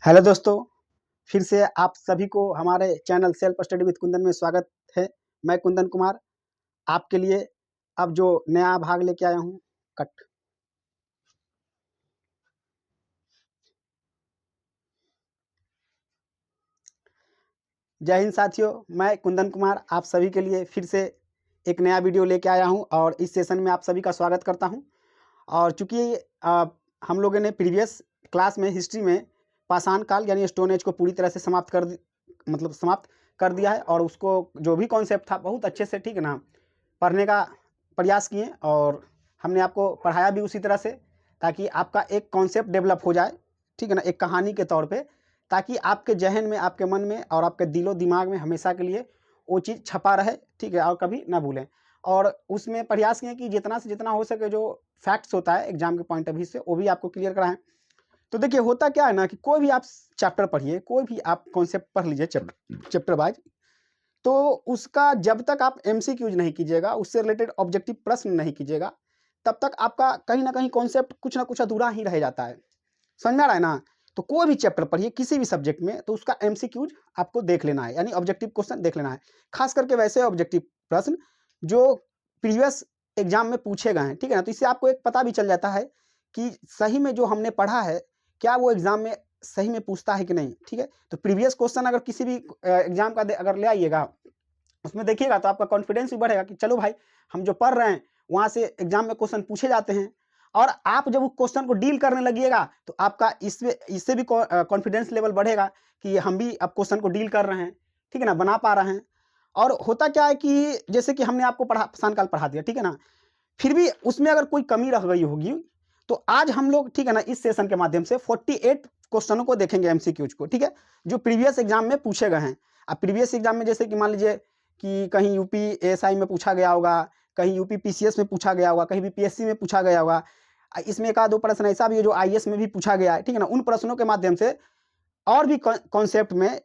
Hello दोस्तों, फिर से आप सभी को हमारे channel self study with Kundan में स्वागत है। मैं कुंदन कुमार आपके लिए अब जो नया भाग लेके आया हूँ। कट। जय हिंद साथियों, मैं कुंदन कुमार आप सभी के लिए फिर से एक नया वीडियो लेके आया हूँ और इस सेशन में आप सभी का स्वागत करता हूँ। और चूँकि हम लोगों ने प्रीवियस क्लास में हिस्ट्री में पाषाण काल यानी स्टोन एज को पूरी तरह से समाप्त कर दिया है और उसको जो भी कॉन्सेप्ट था बहुत अच्छे से, ठीक है ना, पढ़ने का प्रयास किए और हमने आपको पढ़ाया भी उसी तरह से ताकि आपका एक कॉन्सेप्ट डेवलप हो जाए, ठीक है ना, एक कहानी के तौर पे, ताकि आपके जहन में, आपके मन में और आपके दिलो दिमाग में हमेशा के लिए वो चीज़ छपा रहे, ठीक है, और कभी ना भूलें। और उसमें प्रयास किए कि जितना से जितना हो सके जो फैक्ट्स होता है एग्जाम के पॉइंट ऑफ व्यू से वो भी आपको क्लियर कराएं। तो देखिए होता क्या है ना कि कोई भी आप चैप्टर पढ़िए, कोई भी आप कॉन्सेप्ट पढ़ लीजिए चैप्टर वाइज, तो उसका जब तक आप एमसीक्यूज नहीं कीजिएगा, उससे रिलेटेड ऑब्जेक्टिव प्रश्न नहीं कीजिएगा, तब तक आपका कहीं ना कहीं कॉन्सेप्ट कुछ ना कुछ अधूरा ही रह जाता है। समझ में आ रहा है ना? तो कोई भी चैप्टर पढ़िए किसी भी सब्जेक्ट में, तो उसका एमसीक्यूज आपको देख लेना है, यानी ऑब्जेक्टिव क्वेश्चन देख लेना है। खास करके वैसे ऑब्जेक्टिव प्रश्न जो प्रीवियस एग्जाम में पूछे गए हैं, ठीक है ना। तो इससे आपको एक पता भी चल जाता है कि सही में जो हमने पढ़ा है क्या वो एग्जाम में सही में पूछता है कि नहीं, ठीक है। तो प्रीवियस क्वेश्चन अगर किसी भी एग्जाम का अगर ले आइएगा, उसमें देखिएगा तो आपका कॉन्फिडेंस भी बढ़ेगा कि चलो भाई, हम जो पढ़ रहे हैं वहाँ से एग्जाम में क्वेश्चन पूछे जाते हैं। और आप जब उस क्वेश्चन को डील करने लगिएगा तो आपका इससे भी कॉन्फिडेंस लेवल बढ़ेगा कि हम भी अब क्वेश्चन को डील कर रहे हैं, ठीक है ना, बना पा रहे हैं। और होता क्या है कि जैसे कि हमने आपको पाषाण काल पढ़ा दिया, ठीक है ना, फिर भी उसमें अगर कोई कमी रह गई होगी तो आज हम लोग, ठीक है ना, इस सेशन के माध्यम से 48 क्वेश्चनों को देखेंगे, एमसीक्यूज को, ठीक है, जो प्रीवियस एग्जाम में पूछे गए हैं। अब प्रीवियस एग्जाम में जैसे कि मान लीजिए कि कहीं यूपी एएसआई में पूछा गया होगा, कहीं यूपी पीसीएस में पूछा गया होगा, कहीं बीपीएससी में पूछा गया होगा। इसमें एक आध दो प्रश्न ऐसा भी है जो आईएएस में भी पूछा गया है, ठीक है ना। उन प्रश्नों के माध्यम से और भी कॉन्सेप्ट में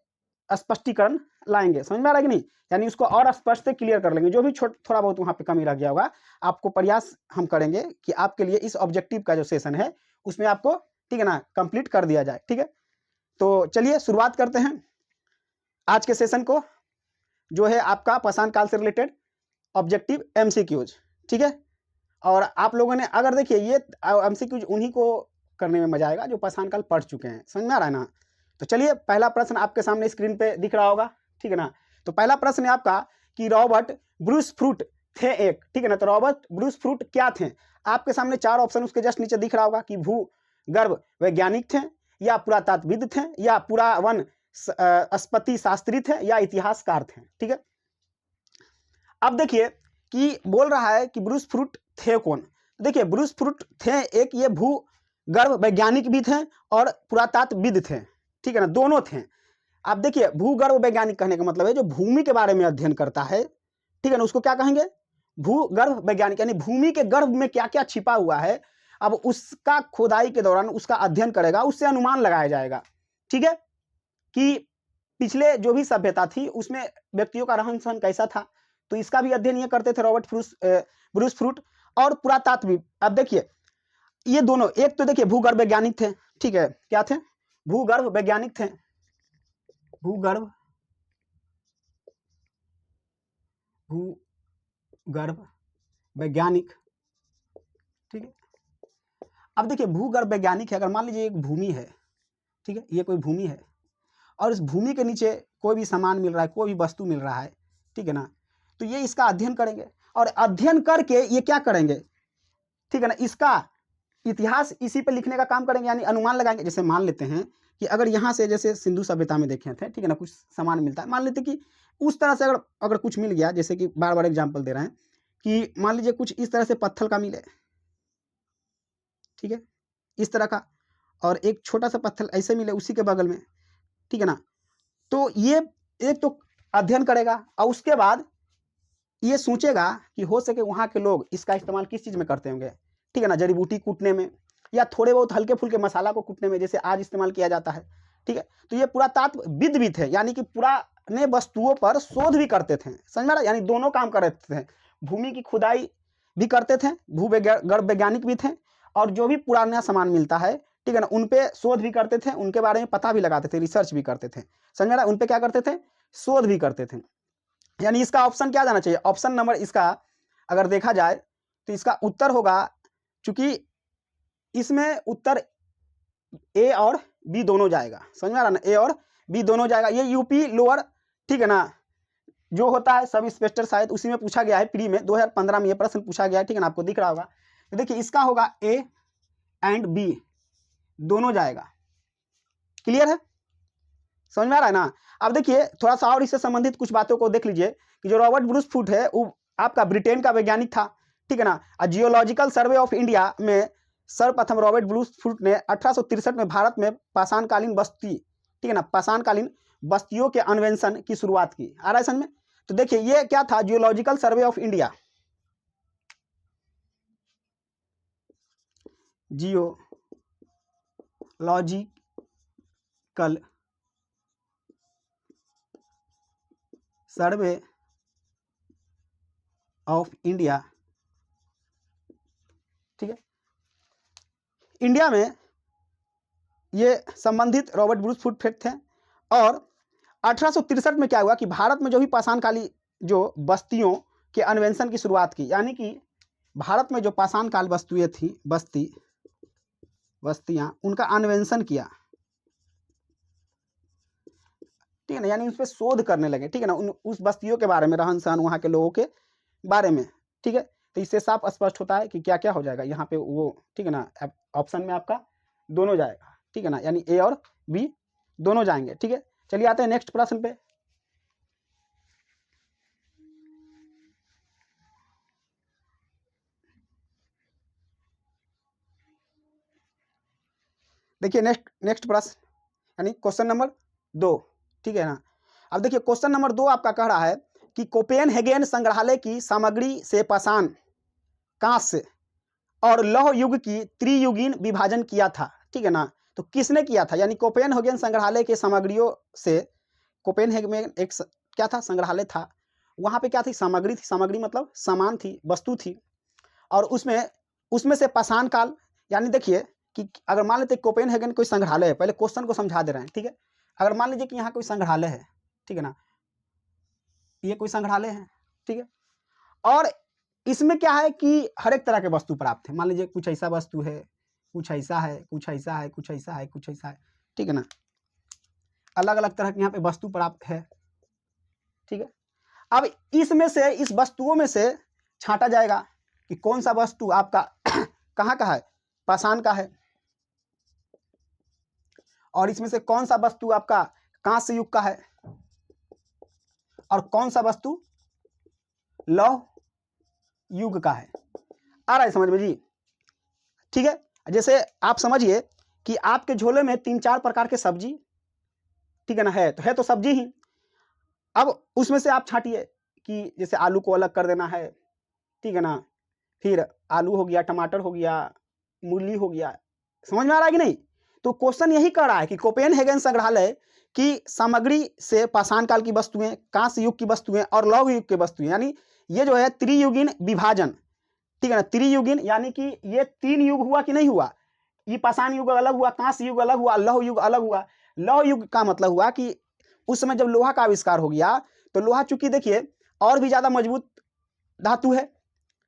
स्पष्टीकरण लाएंगे। समझ में आ रहा है कि नहीं? यानी उसको और स्पष्ट से क्लियर कर लेंगे, जो भी थोड़ा बहुत वहाँ पे कमी रह गया होगा। आपको प्रयास हम करेंगे कि आपके लिए इस ऑब्जेक्टिव का जो सेशन है उसमें आपको, ठीक है ना, कंप्लीट कर दिया जाए, ठीक है। तो चलिए शुरुआत करते हैं आज के सेशन को, जो है आपका पाषाण काल से रिलेटेड ऑब्जेक्टिव एमसीक्यूज, ठीक है। और आप लोगों ने अगर देखिए ये एमसीक्यूज उन्हीं को करने में मजा आएगा जो पाषाण काल पढ़ चुके हैं। समझ में आ रहा है ना? तो चलिए पहला प्रश्न आपके सामने स्क्रीन पे दिख रहा होगा, ठीक है ना। तो पहला प्रश्न है आपका कि रॉबर्ट ब्रूस फ्रूट थे एक, ठीक है ना। तो रॉबर्ट ब्रूस फ्रूट क्या थे? आपके सामने चार ऑप्शन उसके जस्ट नीचे दिख रहा होगा कि भूगर्भ वैज्ञानिक थे, या पुरातात्विद थे, या पुरावन स्पति शास्त्री थे, या इतिहासकार थे, ठीक है। अब देखिए कि बोल रहा है कि ब्रूस फ्रूट थे कौन। देखिए ब्रूस फ्रूट थे एक, ये भूगर्भ वैज्ञानिक भी थे और पुरातात्विद थे, ठीक है ना, दोनों थे। आप देखिए भूगर्भ वैज्ञानिक कहने का मतलब है जो भूमि के बारे में अध्ययन करता है, ठीक है ना, उसको क्या कहेंगे? भूगर्भ वैज्ञानिक। यानी भूमि के गर्भ में क्या क्या छिपा हुआ है, अब उसका खोदाई के दौरान उसका अध्ययन करेगा, उससे अनुमान लगाया जाएगा, ठीक है, कि पिछले जो भी सभ्यता थी उसमें व्यक्तियों का रहन सहन कैसा था। तो इसका भी अध्ययन ये करते थे रॉबर्ट ब्रूस फ्रूट। और पुरातात्विक, अब देखिए ये दोनों, एक तो देखिए भूगर्भ वैज्ञानिक थे, ठीक है, क्या थे? भूगर्भ वैज्ञानिक थे, भूगर्भ भूगर्भ वैज्ञानिक, ठीक है। अब देखिए भूगर्भ वैज्ञानिक है, अगर मान लीजिए एक भूमि है, ठीक है, ये कोई भूमि है और इस भूमि के नीचे कोई भी सामान मिल रहा है, कोई भी वस्तु मिल रहा है, ठीक है ना, तो ये इसका अध्ययन करेंगे और अध्ययन करके ये क्या करेंगे, ठीक है ना, इसका इतिहास इसी पे लिखने का काम करेंगे, यानी अनुमान लगाएंगे। जैसे मान लेते हैं कि अगर यहाँ से जैसे सिंधु सभ्यता में देखे थे, ठीक है ना, कुछ सामान मिलता है, मान लेते कि उस तरह से अगर कुछ मिल गया, जैसे कि बार बार एग्जाम्पल दे रहे हैं कि मान लीजिए कुछ इस तरह से पत्थर का मिले, ठीक है, इस तरह का, और एक छोटा सा पत्थर ऐसे मिले उसी के बगल में, ठीक है ना। तो ये एक तो अध्ययन करेगा और उसके बाद ये सोचेगा कि हो सके वहाँ के लोग इसका इस्तेमाल किस चीज़ में करते होंगे, ठीक है ना, जड़ी बूटी कूटने में या थोड़े बहुत हल्के फुल्के मसाला को कूटने में, जैसे आज इस्तेमाल किया जाता है, ठीक है। तो ये पुरातात्विद भी थे, यानी कि पुराने वस्तुओं पर शोध भी करते थे। समझ में आ रहा है? यानी दोनों काम करते थे, भूमि की खुदाई भी करते थे, भूगर्भ वैज्ञानिक भी थे, और जो भी पुराना सामान मिलता है, ठीक है ना, उन पे शोध भी करते थे, उनके बारे में पता भी लगाते थे, रिसर्च भी करते थे। समझ में आ रहा है, उन पे क्या करते थे, शोध भी करते थे। यानी इसका ऑप्शन क्या जाना चाहिए, ऑप्शन नंबर इसका अगर देखा जाए तो इसका उत्तर होगा, चूंकि इसमें उत्तर ए और बी दोनों जाएगा। समझ में आ रहा ना, ए और बी दोनों जाएगा। ये यूपी लोअर, ठीक है ना, जो होता है सब इंस्पेक्टर शायद उसी में पूछा गया है, प्री में 2015 में ये प्रश्न पूछा गया है, ठीक है ना, आपको दिख रहा होगा। तो देखिए इसका होगा ए एंड बी दोनों जाएगा। क्लियर है, समझ में आ रहा है ना। अब देखिए थोड़ा सा और इससे संबंधित कुछ बातों को देख लीजिए कि जो रॉबर्ट ब्रूस फुट है वो आपका ब्रिटेन का वैज्ञानिक था, ठीक है ना। जियोलॉजिकल सर्वे ऑफ इंडिया में सर्वप्रथम रॉबर्ट ब्रूस फुट ने 1863 में भारत में पाषाणकालीन बस्ती, ठीक है ना, पाषाणकालीन बस्तियों के अन्वेषण की शुरुआत की। आ रहा है समझ में। तो देखिए ये क्या था, geological survey of India, geological survey of India, ठीक है। इंडिया में ये संबंधित रॉबर्ट ब्रूस फुट थे। और 1863 में क्या हुआ कि भारत में जो भी पाषाणकालीन जो बस्तियों के अन्वेषण की शुरुआत की, यानी कि भारत में जो पाषाणकाल वस्तुएं थी, बस्तियां, उनका अन्वेषण किया, ठीक है ना, यानी उस पर शोध करने लगे, ठीक है ना, उस बस्तियों के बारे में, रहन सहन वहाँ के लोगों के बारे में, ठीक है। तो इससे साफ स्पष्ट होता है कि क्या क्या हो जाएगा यहाँ पे वो, ठीक है ना, ऑप्शन में आपका दोनों जाएगा, ठीक है ना, यानी ए और बी दोनों जाएंगे, ठीक है। चलिए आते हैं नेक्स्ट प्रश्न पे। देखिए नेक्स्ट प्रश्न यानी क्वेश्चन नंबर 2, ठीक है ना। अब देखिए क्वेश्चन नंबर 2 आपका कह रहा है कि कोपेनहेगन संग्रहालय की सामग्री से पाषाण, कांस्य और लौह युग की त्रियुगीन विभाजन किया था, ठीक है ना। तो किसने किया था, यानी कोपेनहेगन संग्रहालय के सामग्रियों से, कोपेनहेगन एक क्या था, संग्रहालय था, वहां पे क्या थी, सामग्री थी, सामग्री मतलब सामान थी, वस्तु थी, और उसमें से पाषाण काल, यानी देखिए कि अगर मान लेते कोपेनहेगन कोई संग्रहालय है, पहले क्वेश्चन को समझा दे रहे हैं, ठीक है। अगर मान लीजिए कि यहाँ कोई संग्रहालय है, ठीक है ना, ये कोई संग्रहालय है, ठीक है, और इसमें क्या है कि हर एक तरह के वस्तु प्राप्त है। मान लीजिए कुछ ऐसा वस्तु है, कुछ ऐसा है, कुछ ऐसा है, कुछ ऐसा है, कुछ ऐसा है, ठीक है ना, अलग अलग तरह के यहाँ पे वस्तु प्राप्त है, ठीक है। अब इसमें से, इस वस्तुओं में से छांटा जाएगा कि कौन सा वस्तु आपका कहाँ का है, पाषाण का है, और इसमें से कौन सा वस्तु आपका कांस्य युग का है, और कौन सा वस्तु लौह युग का है। आ रहा है समझ में जी, ठीक है। जैसे आप समझिए कि आपके झोले में 3-4 प्रकार के सब्जी, ठीक है ना, है तो सब्जी ही। अब उसमें से आप छांटिए कि जैसे आलू को अलग कर देना है, ठीक है ना, फिर आलू हो गया, टमाटर हो गया, मूली हो गया, समझ में आ रहा है कि नहीं। तो क्वेश्चन यही कर रहा है कि कोपेनहेगन संग्रहालय की सामग्री से पाषाण काल की वस्तुएं, कांस्य युग की वस्तुएं और लौह युग की वस्तुएं, यानी ये जो है त्रियुगीन विभाजन, ठीक है ना, त्रियुगीन यानी कि ये 3 युग हुआ कि नहीं हुआ, ये पाषाण युग अलग हुआ, कांस्य युग अलग हुआ, लौह युग अलग हुआ। लौह युग का मतलब हुआ कि उस समय जब लोहा का आविष्कार हो गया, तो लोहा चूंकि देखिए और भी ज्यादा मजबूत धातु है,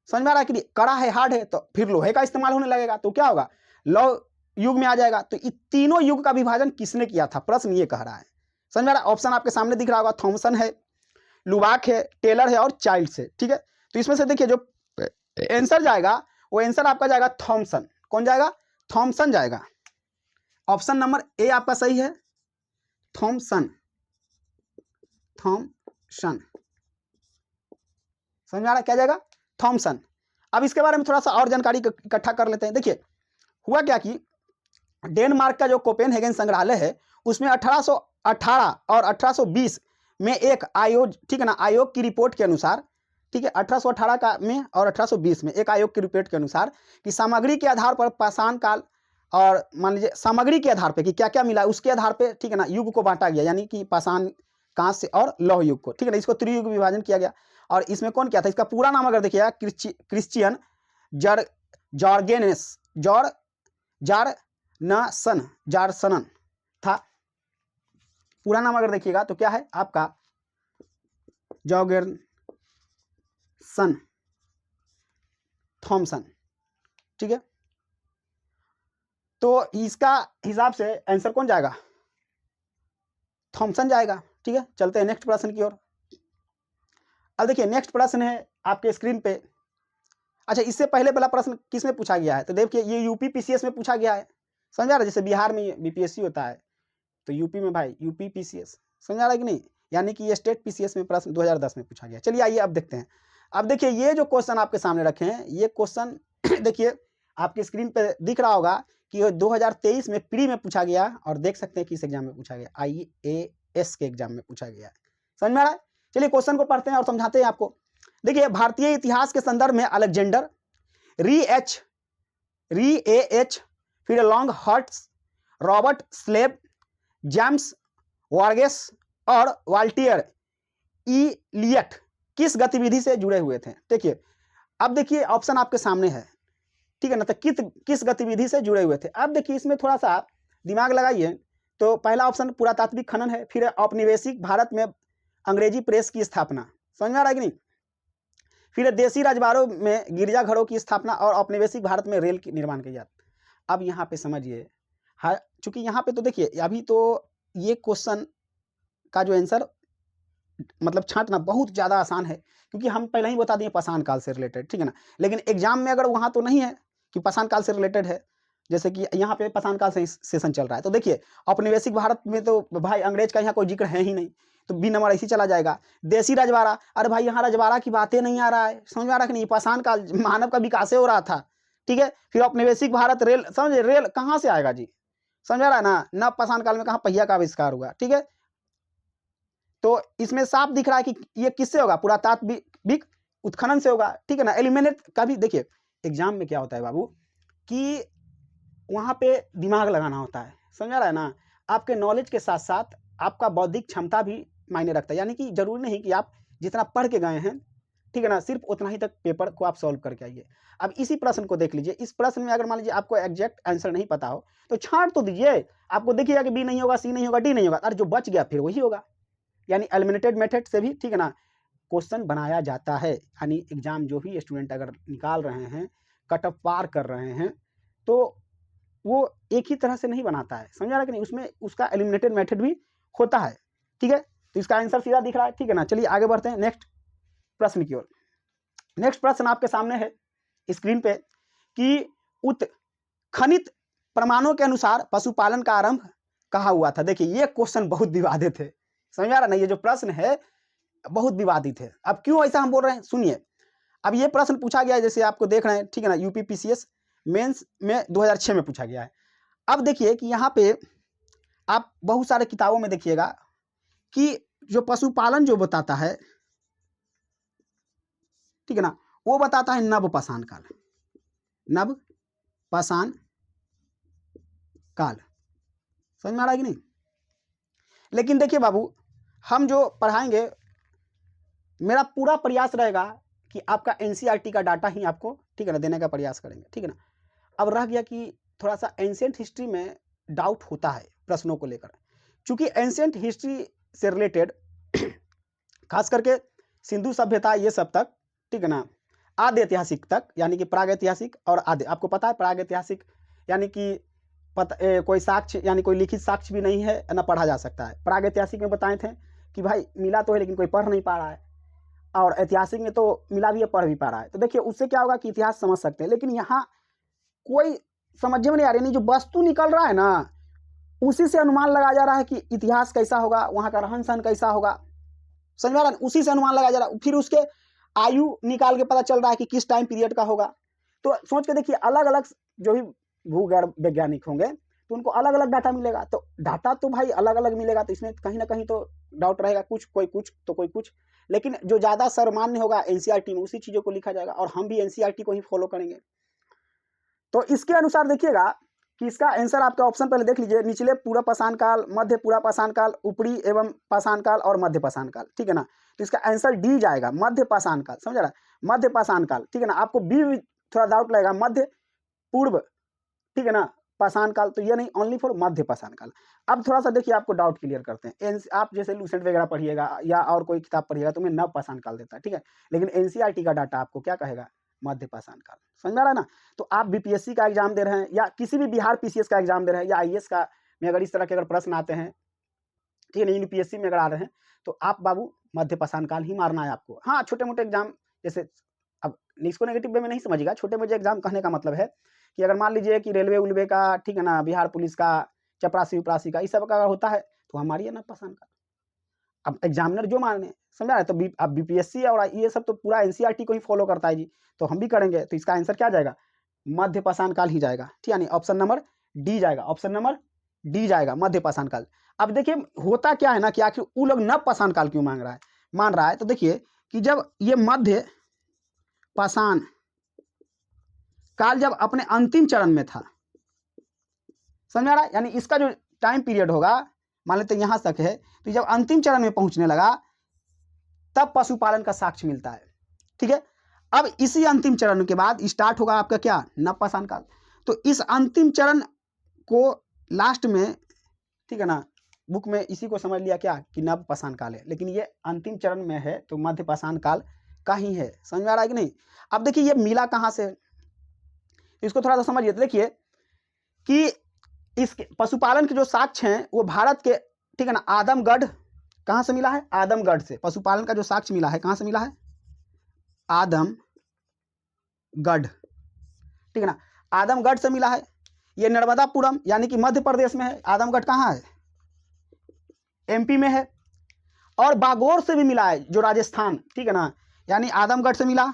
समझ में आ रहा है कि कड़ा है, हार्ड है, तो फिर लोहे का इस्तेमाल होने लगेगा, तो क्या होगा, लौह युग में आ जाएगा। तो ये तीनों युग का विभाजन किसने किया था, प्रश्न ये कह रहा है। समझ में आ रहा है, ऑप्शन आपके सामने दिख रहा होगा, थॉमसन है, लुबाक है, टेलर है और चाइल्ड्स है, ठीक है। तो इसमें से देखिए जो आंसर जाएगा वो आंसर आपका जाएगा थॉमसन। कौन जाएगा, थॉमसन जाएगा। ऑप्शन नंबर ए आपका सही है, थॉमसन, थॉमसन। समझ में आ रहा है, क्या जाएगा, थॉमसन। अब इसके बारे में थोड़ा सा और जानकारी इकट्ठा कर लेते हैं। देखिए हुआ क्या कि डेनमार्क का जो कोपेनहेगन संग्रहालय है उसमें 1818 और 1820 में एक आयोग, ठीक है ना, आयोग की रिपोर्ट के अनुसार, ठीक है, 1818 का में और 1820 में एक आयोग की रिपोर्ट के अनुसार कि सामग्री के आधार पर पाषाण काल, और मान लीजिए सामग्री के आधार पर कि क्या क्या मिला उसके आधार पर, ठीक है ना, युग को बांटा गया, यानी कि पाषाण, कांस्य और लौह युग को, ठीक है ना, इसको त्रियुग विभाजन किया गया। और इसमें कौन क्या था, इसका पूरा नाम अगर देखिएगा, क्रिश्चियन जॉर्गेनस न जारसनन था। पूरा नाम अगर देखिएगा तो क्या है आपका जॉगर्सन थॉमसन। ठीक है, तो इसका हिसाब से आंसर कौन जाएगा? थॉमसन जाएगा। ठीक है, चलते हैं नेक्स्ट प्रश्न की ओर। अब देखिए नेक्स्ट प्रश्न है आपके स्क्रीन पे। अच्छा, इससे पहले वाला प्रश्न किस में पूछा गया है? तो देखिए ये यूपी पीसीएस में पूछा गया है, समझा रहा? जैसे बिहार में बीपीएससी होता है तो यूपी में भाई यूपी पीसीएस, समझा रहा है कि नहीं? यानी कि ये स्टेट पीसीएस में प्रश्न 2010 में पूछा गया। चलिए आइए अब देखते हैं। अब देखिए ये जो क्वेश्चन आपके सामने रखे हैं, ये क्वेश्चन देखिए आपकी स्क्रीन पे दिख रहा होगा कि 2023 में प्री में पूछा गया, और देख सकते हैं कि इस एग्जाम में पूछा गया, IAS के एग्जाम में पूछा गया है। समझ में आ रहा है? चलिए क्वेश्चन को पढ़ते हैं और समझाते हैं आपको। देखिए भारतीय इतिहास के संदर्भ में अलेक्जेंडर, री ए एच, फिर लॉन्ग हॉट्स, रॉबर्ट स्लेब, जेम्स वार्गेस और वाल्टियर इलियट किस गतिविधि से जुड़े हुए थे? देखिए अब देखिए ऑप्शन आपके सामने है, ठीक है ना? तो किस गतिविधि से जुड़े हुए थे? अब देखिए इसमें थोड़ा सा दिमाग लगाइए। तो पहला ऑप्शन पुरातात्विक खनन है, फिर औपनिवेशिक भारत में अंग्रेजी प्रेस की स्थापना, समझ में आ रहा है कि नहीं? फिर देसी राजवाड़ों में गिरजाघरों की स्थापना और औपनिवेशिक भारत में रेल की निर्माण किया। अब यहाँ पे समझिए, हाँ, चूंकि यहाँ पे तो देखिए अभी तो ये क्वेश्चन का जो आंसर मतलब छांटना बहुत ज़्यादा आसान है, क्योंकि हम पहले ही बता दिए पाषाण काल से रिलेटेड, ठीक है ना? लेकिन एग्जाम में अगर वहाँ तो नहीं है कि पाषाण काल से रिलेटेड है, जैसे कि यहाँ पे पाषाण काल से सेशन चल रहा है। तो देखिए औपनिवेशिक भारत में तो भाई अंग्रेज का यहाँ कोई जिक्र है ही नहीं, तो बी नंबर ऐसी चला जाएगा। देसी रजवाड़ा, अरे भाई यहाँ रजवाड़ा की बातें नहीं आ रहा है, समझ में आ रहा है कि नहीं? पाषाण काल मानव का विकास हो रहा था, ठीक है। फिर औपनिवेशिक भारत, रेल, समझे? रेल कहाँ से आएगा जी, समझ आ रहा है ना? न पाषाण काल में कहाँ पहिया का आविष्कार हुआ, ठीक है। तो इसमें साफ दिख रहा है कि ये किससे होगा? पुरातात्विक उत्खनन से होगा, ठीक है ना? एलिमिनेट का भी देखिए एग्जाम में क्या होता है बाबू कि वहाँ पे दिमाग लगाना होता है, समझ आ रहा है ना? आपके नॉलेज के साथ साथ आपका बौद्धिक क्षमता भी मायने रखता है। यानी कि जरूरी नहीं कि आप जितना पढ़ के गए हैं, ठीक है ना, सिर्फ उतना ही तक पेपर को आप सॉल्व करके आइए। अब इसी प्रश्न को देख लीजिए। इस प्रश्न में अगर मान लीजिए आपको एग्जैक्ट आंसर नहीं पता हो तो छांट तो दीजिए, आपको देखिएगा कि बी नहीं होगा, सी नहीं होगा, डी नहीं होगा, और जो बच गया फिर वही होगा। यानी एलिमिनेटेड मेथड से भी, ठीक है ना, क्वेश्चन बनाया जाता है। यानी एग्जाम जो भी स्टूडेंट अगर निकाल रहे हैं, कट ऑफ पार कर रहे हैं, तो वो एक ही तरह से नहीं बनाता है, समझ आ रहा है कि नहीं? उसमें उसका एलिमिनेटेड मेथड भी होता है, ठीक है। तो इसका आंसर सीधा दिख रहा है, ठीक है ना? चलिए आगे बढ़ते हैं नेक्स्ट प्रश्न की ओर। नेक्स्ट प्रश्न आपके सामने है स्क्रीन पे कि उत्खनित प्रमाणों के अनुसार पशुपालन का आरंभ कहाँ हुआ था? देखिए ये क्वेश्चन बहुत विवादित है, समझ आ रहा है ना? ये जो प्रश्न है बहुत विवादित है। अब क्यों ऐसा हम बोल रहे हैं, सुनिए। अब ये प्रश्न पूछा गया है, जैसे आपको देख रहे हैं, ठीक है ना, यूपी पीसीएस मेंस में 2006 में पूछा गया है। अब देखिए कि यहाँ पे आप बहुत सारे किताबों में देखिएगा कि जो पशुपालन जो बताता है, ठीक है ना, वो बताता है नव पाषाण काल, नव पाषाण काल, समझ में आ रहा है कि नहीं? लेकिन देखिए बाबू, हम जो पढ़ाएंगे, मेरा पूरा प्रयास रहेगा कि आपका एनसीईआरटी का डाटा ही आपको, ठीक है ना, देने का प्रयास करेंगे, ठीक है ना। अब रह गया कि थोड़ा सा एंशिएंट हिस्ट्री में डाउट होता है प्रश्नों को लेकर, क्योंकि एंशिएंट हिस्ट्री से रिलेटेड खास करके सिंधु सभ्यता ये सब तक, ठीक है ना, आदि ऐतिहासिक तक, यानी कि प्राग ऐतिहासिक और आदि, आपको पता है प्राग ऐतिहासिक यानी कि कोई साक्ष्य, यानी कोई लिखित साक्ष्य भी नहीं है ना, पढ़ा जा सकता है। प्राग ऐतिहासिक में बताए थे कि भाई मिला तो है लेकिन कोई पढ़ नहीं पा रहा है, और ऐतिहासिक में तो मिला भी है, पढ़ भी पा रहा है। तो देखिए उससे क्या होगा कि इतिहास समझ सकते हैं, लेकिन यहाँ कोई समझ में नहीं आ रही, नहीं जो वस्तु निकल रहा है ना, उसी से अनुमान लगाया जा रहा है कि इतिहास कैसा होगा, वहां का रहन सहन कैसा होगा, समझ में आ रहा है? उसी से अनुमान लगाया जा रहा है। फिर उसके आयु निकाल के पता चल रहा है कि किस टाइम पीरियड का होगा। तो सोच के देखिए, अलग अलग जो भी भूगर्भ वैज्ञानिक होंगे तो उनको अलग अलग डाटा मिलेगा, तो डाटा तो भाई अलग अलग मिलेगा, तो इसमें कहीं ना कहीं तो डाउट रहेगा, कुछ कोई कुछ तो कोई कुछ। लेकिन जो ज्यादा सर्वमान्य होगा एनसीईआरटी में, उसी चीजों को लिखा जाएगा, और हम भी एनसीईआरटी को ही फॉलो करेंगे। तो इसके अनुसार देखिएगा कि इसका आंसर आपका ऑप्शन पहले देख लीजिए, निचले पूर्व पाषाण काल, मध्य पूर्व पाषाण काल, ऊपरी एवं पाषाण काल और मध्य पाषाण काल, ठीक है ना। तो इसका आंसर डी जाएगा, मध्य पाषाण काल, समझ रहा है? मध्य पाषाण काल, ठीक है ना। आपको बी थोड़ा डाउट लगेगा, मध्य पूर्व, ठीक है ना, पाषाण काल, तो ये नहीं, ओनली फॉर मध्य पाषाण काल। अब थोड़ा सा देखिए, आपको डाउट क्लियर करते हैं। आप जैसे लूसेंट वगैरह पढ़िएगा या और कोई किताब पढ़िएगा तो में नव पाषाण काल देता है, ठीक है, लेकिन एनसीईआरटी का डाटा आपको क्या कहेगा, मध्य पाषाण काल। समझ में आ रहा है ना। तो आप बीपीएससी का एग्जाम दे रहे हैं या किसी भी बिहार पीसीएस का एग्जाम दे रहे हैं या आईएएस का में अगर इस तरह के अगर प्रश्न आते हैं, ठीक है, यूपीएससी में अगर आ रहे हैं तो आप बाबू मध्य पाषाण काल ही मारना है आपको। हाँ, छोटे मोटे एग्जाम जैसे, अब इसको नेगेटिव वे में नहीं समझिएगा, छोटे मोटे एग्जाम कहने का मतलब है कि अगर मान लीजिए कि रेलवे उलवे का, ठीक है ना, बिहार पुलिस का, चपरासी उपरासी का, इस सब का होता है तो हमारी है ना पाषाण काल। अब एग्जामिनर जो माने, समझा रहे, तो अब बीपीएससी और ये सब तो पूरा एनसीईआरटी को ही फॉलो करता है जी, तो हम भी करेंगे, तो इसका आंसर क्या जाएगा, मध्य पाषाण काल ही जाएगा, ठीक है, ऑप्शन नंबर डी जाएगा, ऑप्शन नंबर डी जाएगा, मध्य पाषाण काल। अब देखिए होता क्या है ना कि आखिर वो लोग नव पाषाण काल क्यों मान रहा है, तो देखिए कि जब ये मध्य पाषाण काल जब अपने अंतिम चरण में था, समझ आ रहा है, यानी इसका जो टाइम पीरियड होगा, मान लेते यहां तक है, तो जब अंतिम चरण में पहुंचने लगा तब पशुपालन का साक्ष्य मिलता है, ठीक है। अब इसी अंतिम चरण के बाद स्टार्ट होगा आपका क्या, नव पाषाण काल। तो इस अंतिम चरण को लास्ट में, ठीक है ना, बुक में इसी को समझ लिया क्या कि नव पाषाण काल है, लेकिन ये अंतिम चरण में है तो मध्य पाषाण काल का ही है। समझ में आ रहा है कि नहीं। अब देखिए ये मिला कहां से, इसको थोड़ा सा समझिए। तो देखिए कि इस पशुपालन के जो साक्ष्य हैं वो भारत के, ठीक है ना, आदमगढ़ कहां से मिला है, आदमगढ़ से पशुपालन का जो साक्ष्य मिला है, कहां से मिला है, आदमगढ़, ठीक है ना, आदमगढ़ से मिला है। ये नर्मदापुरम यानी कि मध्य प्रदेश में है, आदमगढ़ कहां है, एमपी में है। और बागौर से भी मिला है जो राजस्थान, ठीक है ना, यानी आदमगढ़ से मिला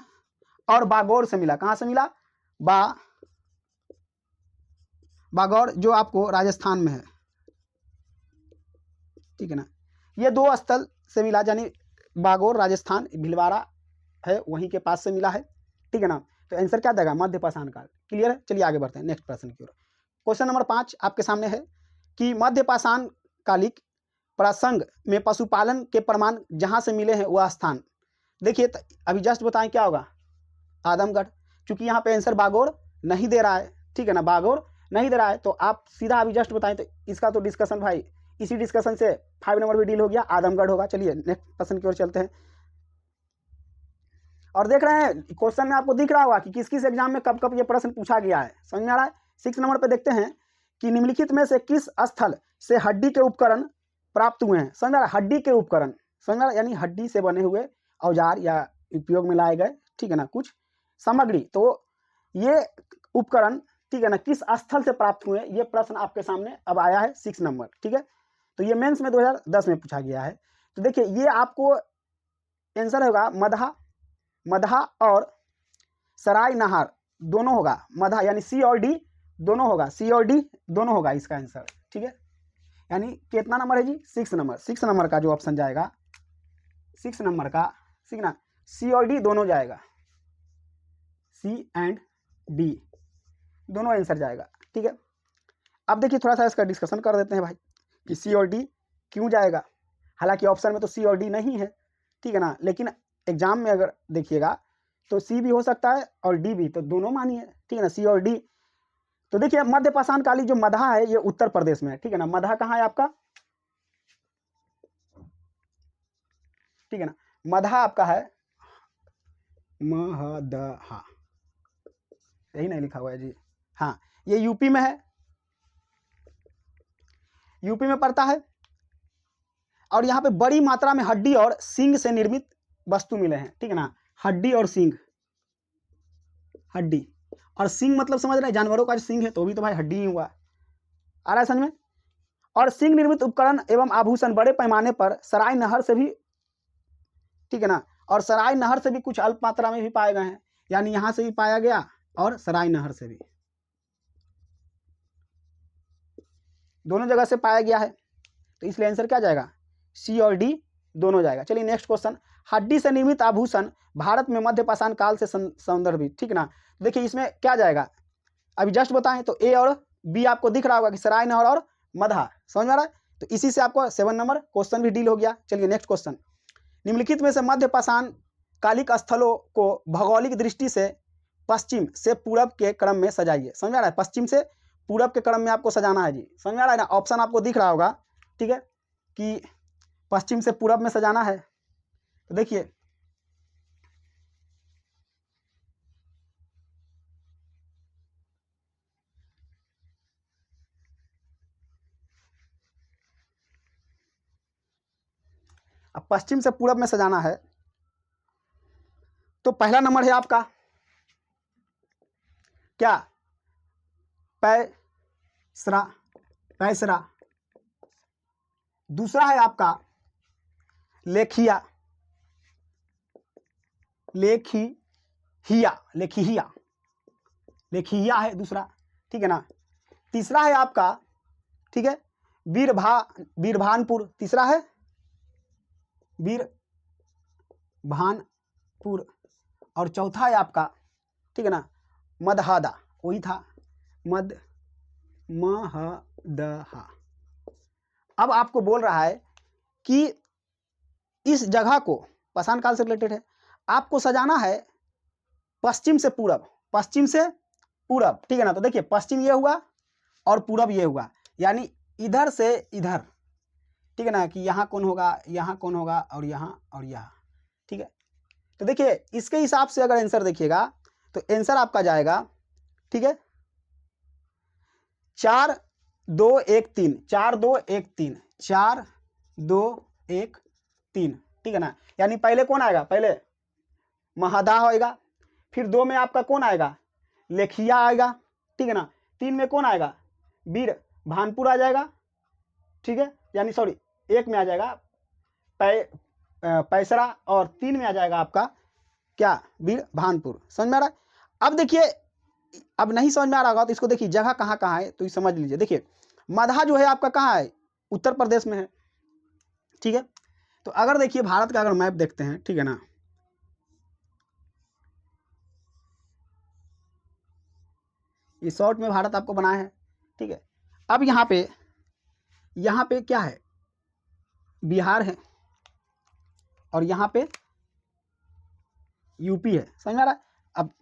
और बागौर से मिला, कहां से मिला, बागौर जो आपको राजस्थान में है, ठीक है ना, ये दो स्थल से मिला, यानी बागौर राजस्थान, भीलवाड़ा है वहीं के पास से मिला है, ठीक है ना। तो आंसर क्या देगा, मध्य पाषाण काल। क्लियर है, चलिए आगे बढ़ते हैं नेक्स्ट प्रश्न की ओर। क्वेश्चन नंबर 5 आपके सामने है कि मध्य पाषाण कालिक प्रसंग में पशुपालन के प्रमाण जहां से मिले हैं वह स्थान। देखिए अभी जस्ट बताएं क्या होगा, आदमगढ़, क्योंकि यहाँ पे आंसर बागौर नहीं दे रहा है, ठीक है ना, बागौर नहीं दे रहा है, तो आप सीधा अभी जस्ट बताएं तो इसका तो डिस्कशन भाई इसी डिस्कशन से 5 नंबर भी डील हो गया, आदमगढ़ होगा। चलिए नेक्स्ट प्रश्न की ओर चलते हैं। और देख रहे हैं क्वेश्चन में आपको दिख रहा होगा कि किस किस एग्जाम में कब कब ये प्रश्न पूछा गया है, समझ में आ रहा है। 6 नंबर पे देखते हैं कि निम्नलिखित में से किस स्थल से हड्डी के उपकरण प्राप्त हुए हैं। समझ में आ रहा है, हड्डी के उपकरण, समझ में आ रहा है, यानी हड्डी से बने हुए औजार या उपयोग में लाए गए, ठीक है ना, कुछ सामग्री। तो ये उपकरण, ठीक है ना, किस स्थल से प्राप्त हुए, ये प्रश्न आपके सामने अब आया है 6 नंबर, ठीक है। तो ये मेंस में 2010 में पूछा गया है। तो देखिए ये आपको आंसर होगा मदहा और सराय नहर दोनों होगा, मदहा यानी सी और डी दोनों होगा, सी और डी दोनों होगा इसका आंसर, ठीक है। यानी कितना नंबर है जी, 6 नंबर। 6 नंबर का जो ऑप्शन जाएगा, 6 नंबर का, ठीक ना, सी और डी दोनों जाएगा, सी एंड डी दोनों आंसर जाएगा, ठीक है। अब देखिए थोड़ा सा इसका डिस्कशन कर देते हैं भाई कि सी और डी क्यों जाएगा। हालांकि ऑप्शन में तो सी और डी नहीं है, ठीक है ना, लेकिन एग्जाम में अगर देखिएगा तो सी भी हो सकता है और डी भी, तो दोनों मानिए, ठीक है ना, सी और डी। तो देखिए मध्य पाषाण कालीन जो मदहा है ये उत्तर प्रदेश में है, ठीक है ना, मदहा कहाँ है आपका, ठीक है ना, मदहा आपका है महदहा, यही नहीं लिखा हुआ है जी, हाँ, ये यूपी में है, यूपी में पड़ता है। और यहाँ पे बड़ी मात्रा में हड्डी और सींग से निर्मित वस्तु मिले हैं, ठीक है ना, हड्डी और सींग, हड्डी और सींग मतलब समझ रहे हैं जानवरों का जो सींग है तो भी तो भाई हड्डी ही हुआ, आ रहा है समझ में। और सींग निर्मित उपकरण एवं आभूषण बड़े पैमाने पर सराय नहर से भी, ठीक है ना, और सराय नहर से भी कुछ अल्प मात्रा में भी पाए गए हैं, यानी यहां से भी पाया गया और सराय नहर से भी, दोनों जगह से पाया गया है, तो इसलिए आंसर क्या जाएगा, सी और डी दोनों जाएगा। चलिए नेक्स्ट क्वेश्चन, हड्डी से निर्मित आभूषण भारत में मध्य पाषाण काल से संदर्भित, ठीक है ना। देखिए इसमें क्या जाएगा, अभी जस्ट बताएं तो ए और बी आपको दिख रहा होगा कि सराय नहर और मदहा, समझ में आ रहा है, तो इसी से आपको 7 नंबर क्वेश्चन भी डील हो गया। चलिए नेक्स्ट क्वेश्चन, निम्नलिखित में से मध्य पाषाण कालिक स्थलों को भौगोलिक दृष्टि से पश्चिम से पूरब के क्रम में सजाइए। समझ आ रहा है, पश्चिम से पूरब के क्रम में आपको सजाना है जी। समझ में आ रहा है ना? ऑप्शन आपको दिख रहा होगा, ठीक है, कि पश्चिम से पूरब में सजाना है। तो देखिए अब पश्चिम से पूरब में सजाना है तो पहला नंबर है आपका क्या? पैसरा, पैसरा। दूसरा है आपका लेखिया, लेखिया, लेखिया, लेखिया है दूसरा, ठीक है ना। तीसरा है आपका, ठीक है, बीरभानपुर। तीसरा है बीरभानपुर। और चौथा है आपका, ठीक है ना, मदहदा। वही था महदहा। अब आपको बोल रहा है कि इस जगह को पाषाण काल से रिलेटेड है, आपको सजाना है पश्चिम से पूरब, पश्चिम से पूरब, ठीक है ना। तो देखिए पश्चिम ये हुआ और पूरब ये हुआ, यानी इधर से इधर, ठीक है ना, कि यहाँ कौन होगा, यहाँ कौन होगा, और यहाँ, ठीक है। तो देखिए इसके हिसाब से अगर आंसर देखिएगा तो आंसर आपका जाएगा, ठीक है, 4 2 1 3, 4 2 1 3, 4 2 1 3, ठीक है ना। यानी पहले कौन आएगा? पहले महदा होएगा, फिर 2 में आपका कौन आएगा? लेखिया आएगा, ठीक है ना। 3 में कौन आएगा? बीरभानपुर आ जाएगा, ठीक है, यानी सॉरी 1 में आ जाएगा पैसरा, और 3 में आ जाएगा आपका क्या? बीरभानपुर। समझ में आ रहा है? अब देखिए, अब नहीं समझ में आ रहा होगा तो इसको देखिए जगह कहाँ कहाँ है तो ये समझ लीजिए। देखिए मदहा जो है आपका कहाँ है? उत्तर प्रदेश में है, ठीक है। तो अगर देखिए भारत का अगर मैप देखते हैं, ठीक है ना, ये शॉर्ट में भारत आपको बनाया है, ठीक है। अब यहाँ पे क्या है? बिहार है, और यहाँ पे यूपी है। समझ में आ रहा है? अब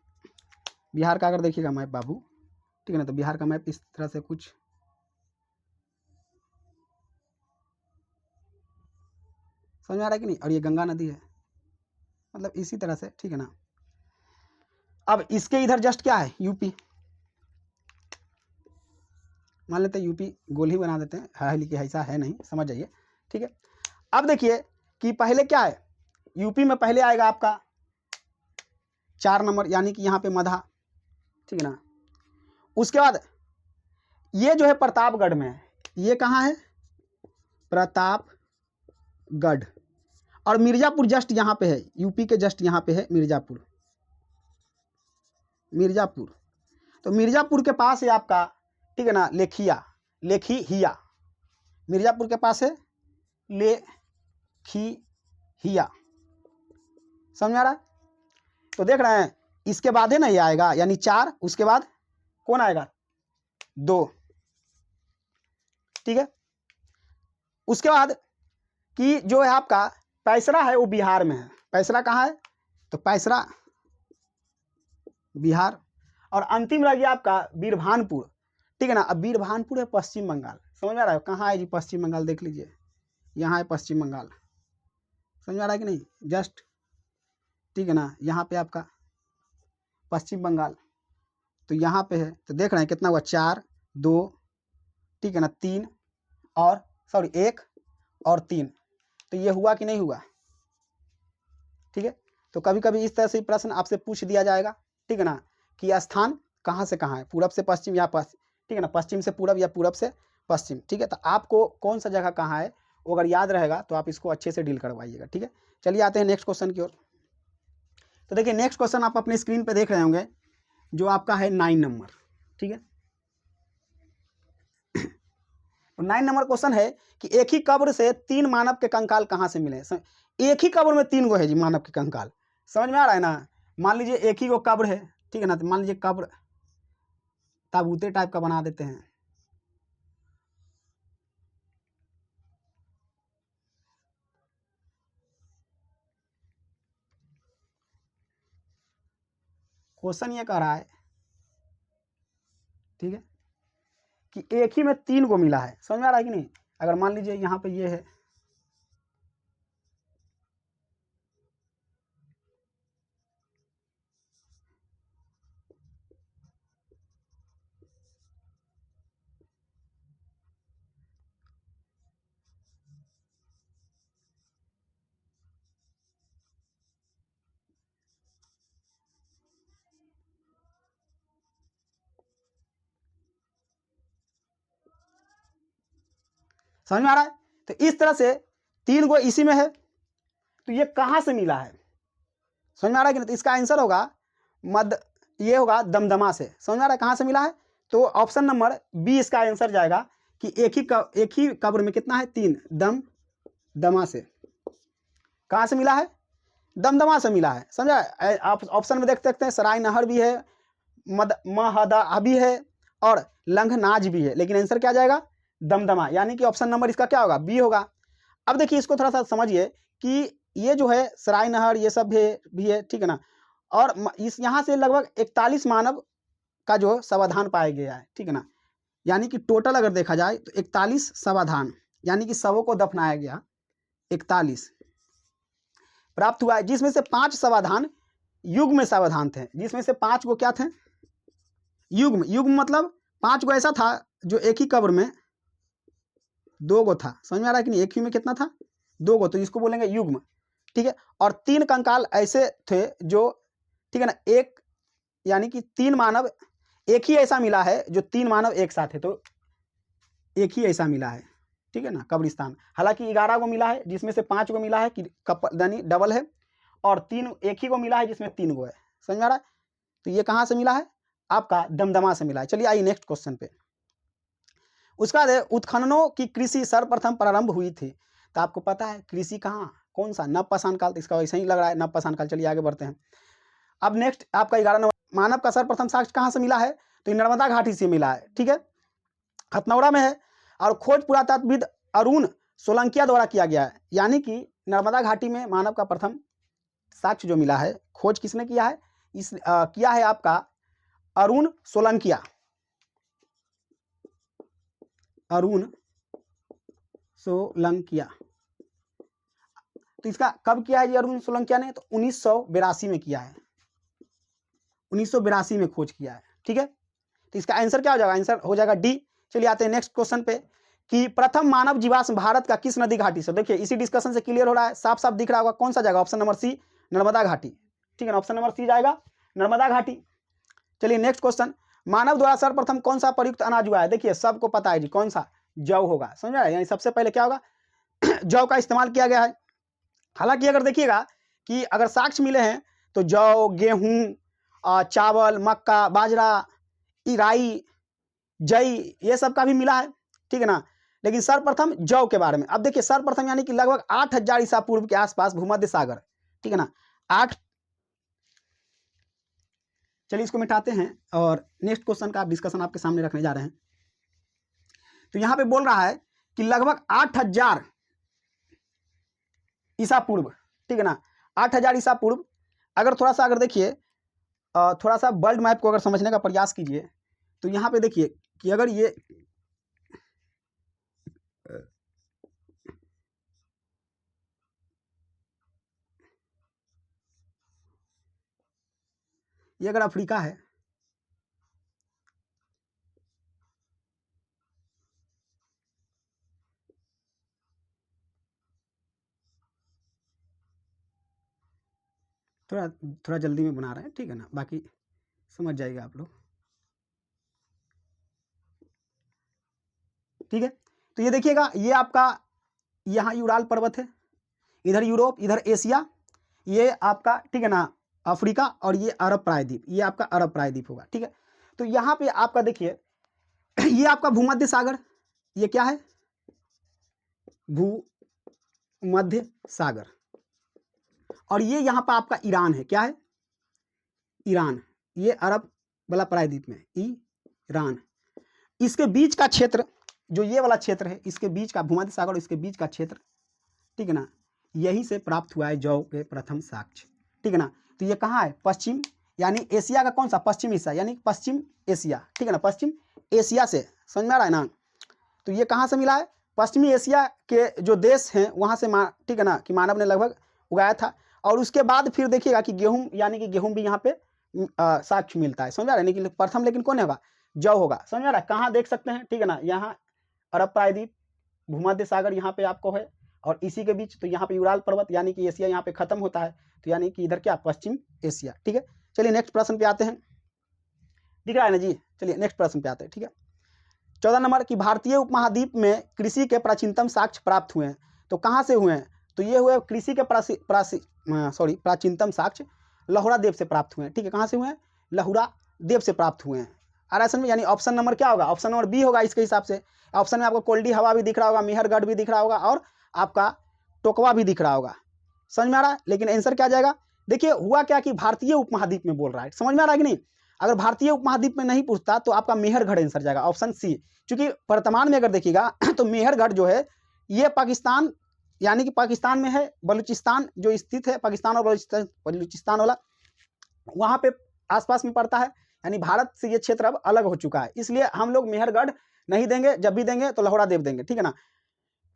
बिहार का अगर देखिएगा मैप बाबू, ठीक है ना, तो बिहार का मैप इस तरह से कुछ समझ में आ रहा है कि नहीं? और ये गंगा नदी है, मतलब इसी तरह से, ठीक है ना। अब इसके इधर जस्ट क्या है? यूपी। मान लेते हैं यूपी, गोल ही बना देते हैं, है लिखिए, ऐसा है नहीं, समझ जाइए, ठीक है। अब देखिए कि पहले क्या है? यूपी में पहले आएगा आपका 4 नंबर, यानी कि यहाँ पे मधा, ठीक है ना। उसके बाद ये जो है प्रतापगढ़ में है। ये कहाँ है? प्रतापगढ़। और मिर्जापुर जस्ट यहाँ पे है, यूपी के जस्ट यहाँ पे है मिर्जापुर, मिर्जापुर। तो मिर्जापुर के पास है आपका, ठीक है ना, लेखिया, लेखिया। मिर्जापुर के पास है लेखिया। समझ में आ रहा है? तो देख रहे हैं इसके बाद है ना ये आएगा, यानी 4, उसके बाद कौन आएगा? 2, ठीक है। उसके बाद कि जो है आपका पैसरा है वो बिहार में है। पैसरा कहाँ है? तो पैसरा बिहार। और अंतिम रह गया आपका बीरभानपुर, ठीक है ना। अब बीरभानपुर है पश्चिम बंगाल। समझ में आ रहा है? कहाँ है जी पश्चिम बंगाल? देख लीजिए, यहाँ है पश्चिम बंगाल। समझ में आ रहा है कि नहीं? जस्ट, ठीक है ना, यहाँ पे आपका पश्चिम बंगाल, तो यहाँ पे है। तो देख रहे हैं कितना हुआ? 4 2, ठीक है ना, 3 और सॉरी 1 और 3। तो ये हुआ कि नहीं हुआ? ठीक है। तो कभी कभी इस तरह से प्रश्न आपसे पूछ दिया जाएगा, ठीक है ना, कि स्थान कहाँ से कहाँ है, पूरब से पश्चिम या ठीक है ना, पश्चिम से पूरब या पूरब से पश्चिम, ठीक है। तो आपको कौन सा जगह कहाँ है वो अगर याद रहेगा तो आप इसको अच्छे से डील करवाइएगा, ठीक है। चलिए आते हैं नेक्स्ट क्वेश्चन की ओर। तो देखिए नेक्स्ट क्वेश्चन आप अपने स्क्रीन पे देख रहे होंगे, जो आपका है 9 नंबर, ठीक है। 9 नंबर क्वेश्चन है कि एक ही कब्र से 3 मानव के कंकाल कहाँ से मिले? एक ही कब्र में 3 गो है जी मानव के कंकाल। समझ में आ रहा है ना? मान लीजिए एक ही गो कब्र है, ठीक है ना, तो मान लीजिए कब्र ताबूते टाइप का बना देते हैं। क्वेश्चन ये कह रहा है, ठीक है, कि एक ही में 3 को मिला है। समझ में आ रहा है कि नहीं? अगर मान लीजिए यहाँ पे ये है, समझ में आ रहा है? तो इस तरह से 3 को इसी में है, तो ये कहाँ से मिला है? समझ में आ रहा है कि नहीं? तो इसका आंसर होगा ये होगा दमदमा से। समझ में आ रहा है कहाँ से मिला है? तो ऑप्शन नंबर बी इसका आंसर जाएगा कि एक ही कब्र में कितना है? 3। दमदमा से। कहाँ से मिला है? दमदमा से मिला है। समझा? आप ऑप्शन में देख सकते हैं सराय नहर भी है, महदा भी है और लंघनाज भी है, लेकिन आंसर क्या जाएगा? दमदमा। यानी कि ऑप्शन नंबर इसका क्या होगा? बी होगा। अब देखिए इसको थोड़ा सा समझिए कि ये जो है सराय नहर ये सब भी है, ठीक है ना? और इस यहाँ से लगभग 41 मानव का जो समाधान पाया गया है, ठीक है ना? यानी कि टोटल अगर देखा जाए तो 41 समाधान, यानी कि शवों को दफनाया गया 41 प्राप्त हुआ है, जिसमें से 5 समाधान युग्म समाधान थे, जिसमें से 5 को क्या थे? युग्म मतलब 5 को ऐसा था जो एक ही कब्र में 2 गो था। समझ में आ रहा है कि नहीं? एक ही में कितना था? 2 गो, तो इसको बोलेंगे युग्म, ठीक है? और 3 कंकाल ऐसे थे जो, ठीक है ना, एक यानी कि 3 मानव एक ही ऐसा मिला है जो 3 मानव एक साथ है, तो एक ही ऐसा मिला है, ठीक है ना, कब्रिस्तान। हालांकि 11 को मिला है, जिसमें से 5 को मिला है कि यानी डबल है, और 3 एक ही को मिला है जिसमें 3 गो है। समझ में आ रहा है? तो ये कहाँ से मिला है? आपका दमदमा से मिला है। चलिए आइए नेक्स्ट क्वेश्चन पे। उसका बाद उत्खननों की कृषि सर्वप्रथम प्रारंभ हुई थी। तो आपको पता है कृषि कहाँ, कौन सा? नवपाषाण काल। तो इसका वैसे ही लग रहा है नवपाषाण काल। चलिए आगे बढ़ते हैं। अब नेक्स्ट आपका 11 नंबर, मानव का सर्वप्रथम साक्ष्य कहाँ से मिला है? तो नर्मदा घाटी से मिला है, ठीक है, हथनौरा में है, और खोज पुरातत्वविद अरुण सोलंकिया द्वारा किया गया है। यानी कि नर्मदा घाटी में मानव का प्रथम साक्ष्य जो मिला है, खोज किसने किया है? किया है आपका अरुण सोलंकिया। अरुण सोलंकिया। तो इसका कब किया है जी अरुण सोलंकिया ने? तो 1982 में किया है, 1982 में खोज किया है, ठीक है। तो इसका आंसर क्या हो जाएगा? आंसर हो जाएगा डी। चलिए आते हैं नेक्स्ट क्वेश्चन पे कि प्रथम मानव जीवाश्म भारत का किस नदी घाटी से? देखिए इसी डिस्कशन से क्लियर हो रहा है, साफ साफ दिख रहा होगा, कौन सा जाएगा? ऑप्शन नंबर सी, नर्मदा घाटी, ठीक है ना, ऑप्शन नंबर सी जाएगा नर्मदा घाटी। चलिए नेक्स्ट क्वेश्चन, मानव द्वारा सर्वप्रथम कौन सा प्रयुक्त अनाज हुआ है? देखिए सबको पता है जी, कौन सा? जौ होगा। समझ रहे हैं? यानी सबसे पहले क्या होगा? जौ का इस्तेमाल किया गया है। हालांकि अगर देखिएगा कि अगर साक्ष्य मिले हैं तो जौ, गेहूं, चावल, मक्का, बाजरा, राई, जई, ये सब का भी मिला है, ठीक है ना। लेकिन सर्वप्रथम जौ के बारे में, अब देखिए सर्वप्रथम यानी कि लगभग 8000 ईसा पूर्व के आसपास भूमध्य सागर, ठीक है ना, 8। चलिए इसको मिटाते हैं और नेक्स्ट क्वेश्चन का डिस्कशन आपके सामने रखने जा रहे हैं। तो यहां पे बोल रहा है कि लगभग 8000 ईसा पूर्व, ठीक है ना, 8000 ईसा पूर्व। अगर थोड़ा सा अगर देखिए थोड़ा सा वर्ल्ड मैप को अगर समझने का प्रयास कीजिए तो यहाँ पे देखिए कि अगर ये अगर अफ्रीका है, थोड़ा थोड़ा जल्दी में बना रहे हैं, ठीक है ना, बाकी समझ जाएगा आप लोग, ठीक है। तो ये देखिएगा, ये आपका यहाँ यूराल पर्वत है, इधर यूरोप, इधर एशिया, ये आपका, ठीक है ना, अफ्रीका, और ये अरब प्रायद्वीप, ये आपका अरब प्रायद्वीप होगा, ठीक है। तो यहाँ पे आपका देखिए ये आपका भूमध्य सागर, ये क्या है? भूमध्य सागर। और ये यहाँ पर आपका ईरान है, क्या है? ईरान। ये अरब वाला प्रायद्वीप में ईरान। इसके बीच का क्षेत्र जो ये वाला क्षेत्र है, इसके बीच का भूमध्य सागर और इसके बीच का क्षेत्र, ठीक है ना, यहीं से प्राप्त हुआ है जौ के प्रथम साक्ष्य, ठीक है ना। तो ये कहाँ है? पश्चिम, यानी एशिया का कौन सा? पश्चिम हिस्सा, यानी पश्चिम एशिया, ठीक है ना, पश्चिम एशिया से समझ में आ रहा है ना। तो ये कहाँ से मिला है, पश्चिमी एशिया के जो देश हैं वहाँ से ठीक है ना, कि मानव ने लगभग उगाया था। और उसके बाद फिर देखिएगा कि गेहूं, यानी कि गेहूं भी यहाँ पे साक्ष्य मिलता है, समझ आ रहा है। कि प्रथम लेकिन कौन होगा, जौ होगा, समझ आ रहा है। कहाँ देख सकते हैं, ठीक है ना, यहाँ अरब प्रायद्वीप, भूमध्य सागर यहाँ पे आपको है, और इसी के बीच तो यहाँ पे यूराल पर्वत, यानी कि एशिया यहाँ पे खत्म होता है, तो यानी कि इधर क्या, पश्चिम एशिया। ठीक है, चलिए नेक्स्ट प्रश्न पे आते हैं, दिख रहा है ना जी। चलिए नेक्स्ट प्रश्न पे आते हैं, ठीक है। 14 नंबर की भारतीय उपमहाद्वीप में कृषि के प्राचीनतम साक्ष्य प्राप्त हुए हैं, तो कहाँ से हुए हैं, तो ये हुए कृषि के प्राचीनतम साक्ष्य लहुरा देव से प्राप्त हुए हैं। ठीक है, कहाँ से हुए हैं, लहुरा देव से प्राप्त हुए हैं। आरएसन में, यानी ऑप्शन नंबर क्या होगा, ऑप्शन नंबर बी होगा इसके हिसाब से। ऑप्शन में आपको कोल्डी हवा भी दिख रहा होगा, मेहरगढ़ भी दिख रहा होगा, और आपका टोकवा भी दिख रहा होगा, समझ में आ रहा है। लेकिन आंसर क्या जाएगा, देखिए हुआ क्या कि भारतीय उपमहाद्वीप में बोल रहा है, समझ में आ रहा है कि नहीं। अगर भारतीय उपमहाद्वीप में नहीं पूछता तो आपका मेहरगढ़ आंसर जाएगा, ऑप्शन सी। क्योंकि वर्तमान में अगर देखिएगा तो मेहरगढ़ जो है ये पाकिस्तान, यानी कि पाकिस्तान में है, बलूचिस्तान जो स्थित है, पाकिस्तान और बलूचिस्तान वाला वहाँ पे आसपास में पड़ता है, यानी भारत से ये क्षेत्र अब अलग हो चुका है। इसलिए हम लोग मेहरगढ़ नहीं देंगे, जब भी देंगे तो लहुरा देव देंगे, ठीक है ना।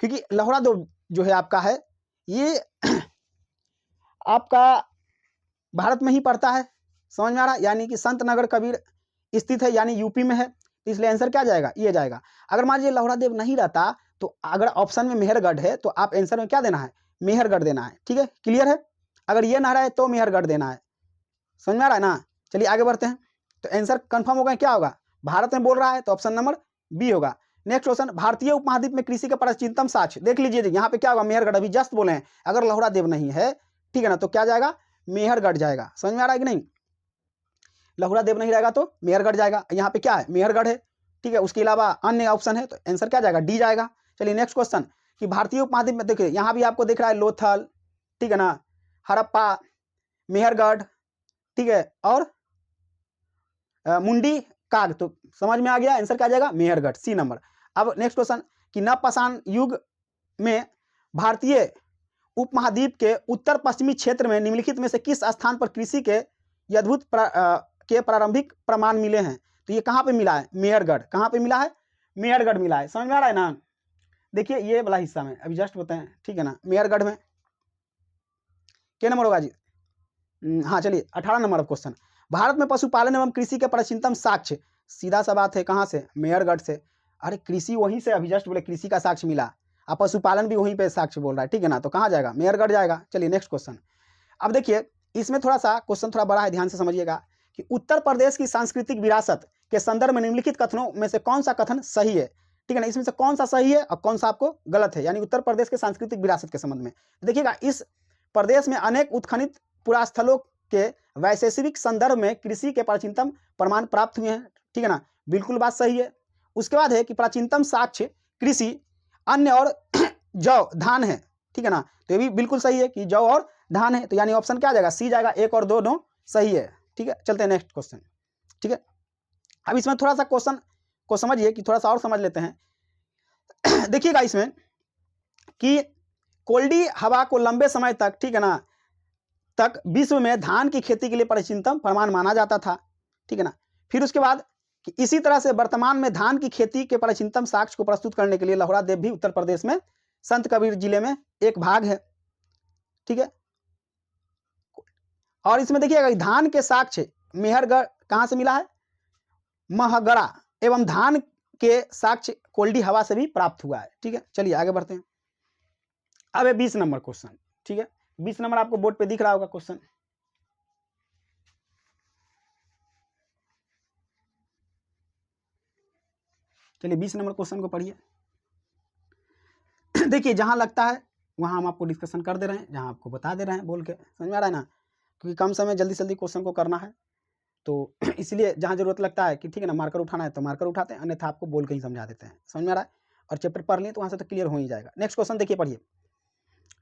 क्योंकि लहुरा देव जो है आपका है ये आपका भारत में ही पड़ता है, समझ में आ रहा है, यानी कि संत नगर कबीर स्थित है, यानी यूपी में है, तो इसलिए आंसर क्या जाएगा, ये जाएगा। अगर मान लीजिए लहुरा देव नहीं रहता तो अगर ऑप्शन में मेहरगढ़ है तो आप आंसर में क्या देना है, मेहरगढ़ देना है, ठीक है, क्लियर है। अगर ये ना रहे तो मेहरगढ़ देना है, समझ में आ रहा है ना। चलिए आगे बढ़ते हैं, तो आंसर कंफर्म होगा, क्या होगा, भारत में बोल रहा है तो ऑप्शन नंबर बी होगा। नेक्स्ट क्वेश्चन, भारतीय उपमहाद्वीप में कृषि का प्राचीनतम साक्ष्य, देख लीजिए यहाँ पे क्या होगा, मेहरगढ़, अभी जस्ट बोले हैं, अगर लहुरा देव नहीं है, ठीक है ना, तो क्या जाएगा, मेहरगढ़ जाएगा, समझ में आ रहा है कि नहीं। लहुरा देव नहीं रहेगा तो मेहरगढ़ जाएगा, यहाँ पे क्या है, मेहरगढ़ है, ठीक है। उसके अलावा अन्य ऑप्शन है, तो आंसर क्या जाएगा, डी जाएगा। चलिए नेक्स्ट क्वेश्चन, कि भारतीय उपमहाद्वीप में देखिए यहाँ भी आपको दिख रहा है लोथल, ठीक है ना, हड़प्पा, मेहरगढ़, ठीक है, और मुंडी काग, तो समझ में आ गया, आंसर क्या जाएगा, मेहरगढ़, सी नंबर। अब नेक्स्ट क्वेश्चन, कि नवपाषाण युग में भारतीय उपमहाद्वीप के उत्तर पश्चिमी क्षेत्र में निम्नलिखित में से किस स्थान पर कृषि के अद्भुत के प्रारंभिक प्रमाण मिले हैं, तो ये कहाँ पे मिला है, मेहरगढ़, कहाँ पे मिला है, मेहरगढ़ मिला है, समझ में आ रहा है ना। देखिए ये वाला हिस्सा में अभी जस्ट बताएं, ठीक है ना, मेहरगढ़ में क्या नंबर होगा जी, हाँ चलिए 18 नंबर क्वेश्चन, भारत में पशुपालन एवं कृषि के प्राचीनतम साक्ष्य, सीधा सा बात है, कहाँ से, मेहरगढ़ से। अरे कृषि वहीं से, अभी जस्ट बोले कृषि का साक्ष्य मिला, अब पशुपालन भी वहीं पे साक्ष्य बोल रहा है, ठीक है ना, तो कहाँ जाएगा, मेहरगढ़ जाएगा। चलिए नेक्स्ट क्वेश्चन, अब देखिए इसमें थोड़ा सा क्वेश्चन थोड़ा बड़ा है, ध्यान से समझिएगा, कि उत्तर प्रदेश की सांस्कृतिक विरासत के संदर्भ में निम्नलिखित कथनों में से कौन सा कथन सही है, ठीक है ना, इसमें से कौन सा सही है और कौन सा आपको गलत है, यानी उत्तर प्रदेश के सांस्कृतिक विरासत के संबंध में। देखिएगा इस प्रदेश में अनेक उत्खनित पुरास्थलों के वैशेषिक संदर्भ में कृषि के प्राचीनतम प्रमाण प्राप्त हुए हैं, ठीक है ना, बिल्कुल बात सही है। उसके बाद है कि प्राचीनतम साक्ष्य कृषि अन्य और जौ धान है, ठीक है ना, तो ये भी बिल्कुल सही है कि जौ और धान है, तो यानी ऑप्शन क्या जाएगा, सी जाएगा, एक और दोनों सही है, ठीक है। चलते हैं नेक्स्ट क्वेश्चन, ठीक है। अब इसमें थोड़ा सा क्वेश्चन को समझिए, कि थोड़ा सा और समझ लेते हैं देखिएगा इसमें कि कोल्डी हवा को लंबे समय तक, ठीक है ना, तक विश्व में धान की खेती के लिए प्राचीनतम प्रमाण माना जाता था, ठीक है ना। फिर उसके बाद कि इसी तरह से वर्तमान में धान की खेती के प्राचीनतम साक्ष्य को प्रस्तुत करने के लिए लहुरा देव भी उत्तर प्रदेश में संत कबीर जिले में एक भाग है, ठीक है। और इसमें देखिएगा धान के साक्ष्य मेहरगढ़ कहाँ से मिला है, महगड़ा, एवं धान के साक्ष्य कोल्डी हवा से भी प्राप्त हुआ है, ठीक है। चलिए आगे बढ़ते हैं, अब है 20 नंबर क्वेश्चन, ठीक है, 20 नंबर आपको बोर्ड पे दिख रहा होगा क्वेश्चन, चलिए 20 नंबर क्वेश्चन को पढ़िए देखिए जहां लगता है वहां हम आपको डिस्कशन कर दे रहे हैं, जहां आपको बता दे रहे हैं बोल के, समझ में आ रहा है ना, क्योंकि कम समय जल्दी से जल्दी क्वेश्चन को करना है, तो इसलिए जहां जरूरत लगता है कि ठीक है ना मार्कर उठाना है तो मार्कर उठाते हैं, अन्यथा आपको बोल के ही समझा देते हैं, समझ में आ रहा है, और चैप्टर पढ़ लें तो वहां से तो क्लियर हो ही जाएगा। नेक्स्ट क्वेश्चन देखिए, पढ़िए,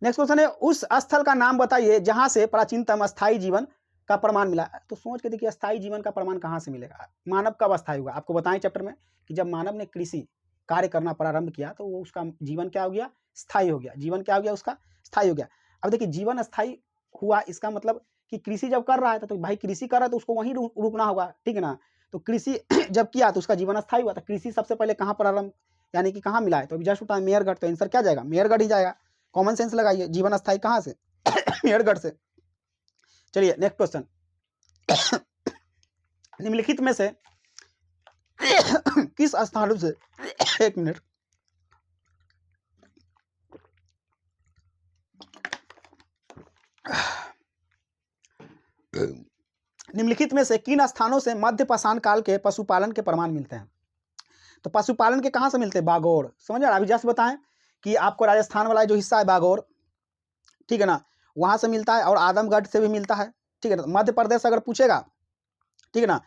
नेक्स्ट क्वेश्चन है, उस स्थल का नाम बताइए जहां से प्राचीनतम अस्थायी जीवन का प्रमाण मिला। तो सोच के देखिए अस्थायी जीवन का प्रमाण कहाँ से मिलेगा, मानव कब अस्थायी हुआ, आपको बताएं चैप्टर में कि जब मानव ने कृषि कार्य करना प्रारंभ किया तो वो उसका जीवन क्या हो गया, स्थायी हो गया, जीवन क्या हो गया उसका, स्थायी हो गया। अब देखिए जीवन स्थायी हुआ इसका मतलब कि कृषि जब कर रहा है तो भाई कृषि कर रहा है तो उसको वहीं रुकना होगा, ठीक है ना, तो कृषि जब किया तो उसका जीवन अस्थायी हुआ था। कृषि सबसे पहले कहाँ प्रारंभ यानी कि कहाँ मिला है, तो अभी जस्ट उठा मेयरगढ़, तो आंसर क्या जाएगा, मेयरगढ़ ही जाएगा। कॉमन सेंस लगाइए, जीवन अस्थायी कहाँ से मेयरगढ़ से। चलिए नेक्स्ट क्वेश्चन, निम्नलिखित में से किस स्थानों से एक मिनट, निम्नलिखित में से किन स्थानों से मध्य पाषाण काल के पशुपालन के प्रमाण मिलते हैं। तो पशुपालन के कहाँ से मिलते हैं, बागौर, समझ रहे, अभी जस्ट बताएं कि आपको राजस्थान वाला जो हिस्सा है बागौर, ठीक है ना, वहां से मिलता है और आदमगढ़ से भी मिलता है, ठीक है ना। मध्य प्रदेश अगर पूछेगा, ठीक है ना,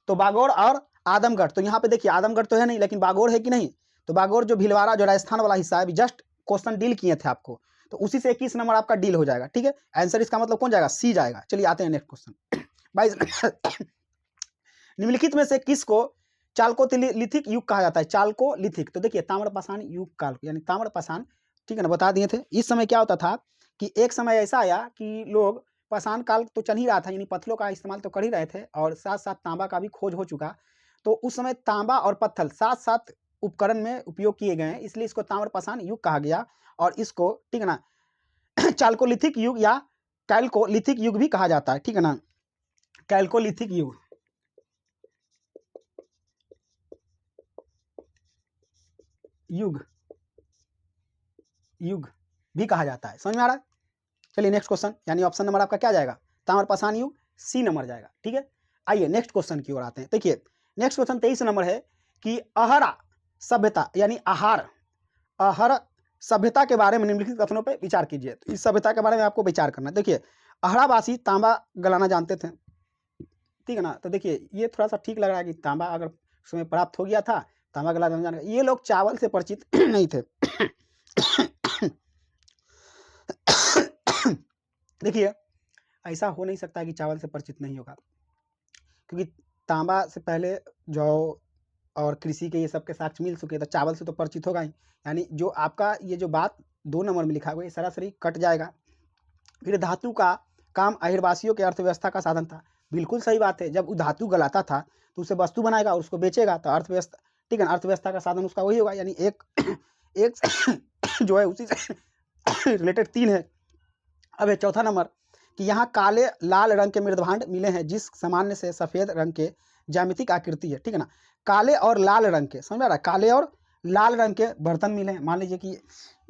तो बागौर और आदमगढ़, तो यहाँ पे देखिए आदमगढ़ तो है नहीं लेकिन बागौर है कि नहीं, तो बागौर जो भीलवाड़ा जो राजस्थान वाला हिस्सा है, अभी जस्ट क्वेश्चन डील किए थे आपको, तो उसी से 21 नंबर आपका डील हो जाएगा, ठीक है। आंसर इसका मतलब कौन जाएगा, सी जाएगा। चलिए आते हैं नेक्स्ट क्वेश्चन 22, निम्नलिखित में से किसको चालकोलिथिक युग कहा जाता है, चालकोलिथिक, तो देखिए ताम्रपाषाण युग काल यानी ताम्रपाषाण, ठीक है ना, बता दिए थे। इस समय क्या होता था कि एक समय ऐसा आया कि लोग पाषाण काल तो चल ही रहा था, यानी पत्थरों का इस्तेमाल तो कर ही रहे थे और साथ साथ तांबा का भी खोज हो चुका, तो उस समय तांबा और पत्थर साथ साथ उपकरण में उपयोग किए गए हैं, इसलिए इसको ताम्रपाषाण युग कहा गया और इसको, ठीक है ना, चालकोलिथिक युग या कैल्कोलिथिक युग भी कहा जाता है, ठीक है ना, कैल्कोलिथिक युग, युग युग भी कहा जाता है, समझ में आ रहा है। चलिए नेक्स्ट क्वेश्चन, यानी ऑप्शन नंबर आपका क्या जाएगा, ताम्रपाषाण युग, सी नंबर जाएगा, ठीक है। आइए नेक्स्ट क्वेश्चन की ओर आते हैं। देखिए नेक्स्ट क्वेश्चन 23 नंबर है कि अहरा सभ्यता यानी आहार सभ्यता के बारे में निम्नलिखित कथनों पर विचार कीजिए। तो इस सभ्यता के बारे में आपको विचार करना है। देखिए अहरावासी तांबा गलाना जानते थे, ठीक है ना, तो देखिए ये थोड़ा सा ठीक लग रहा है कि तांबा अगर उसमें प्राप्त हो गया था, तांबा गलाना जान, ये लोग चावल से परिचित नहीं थे देखिए ऐसा हो नहीं सकता कि चावल से परिचित नहीं होगा, क्योंकि तांबा से पहले जौ और कृषि के ये सब के साक्ष्य मिल चुके, तो चावल से तो परिचित होगा ही, यानी जो आपका ये जो बात 2 नंबर में लिखा हुआ है सरासरी कट जाएगा। फिर धातु का काम अहिरवासियों के अर्थव्यवस्था का साधन था, बिल्कुल सही बात है, जब वो धातु गलाता था तो उसे वस्तु बनाएगा और उसको बेचेगा, तो अर्थव्यवस्था, ठीक है, अर्थव्यवस्था का साधन उसका वही होगा, यानी एक जो है उसी से रिलेटेड 3 है। अब है चौथा नंबर कि यहाँ काले लाल रंग के मृदभांड मिले हैं जिस सामान्य से सफेद रंग के ज्यामितिक आकृति है, ठीक है ना, काले और लाल रंग के, समझ रहा है, काले और लाल रंग के बर्तन मिले हैं। मान लीजिए कि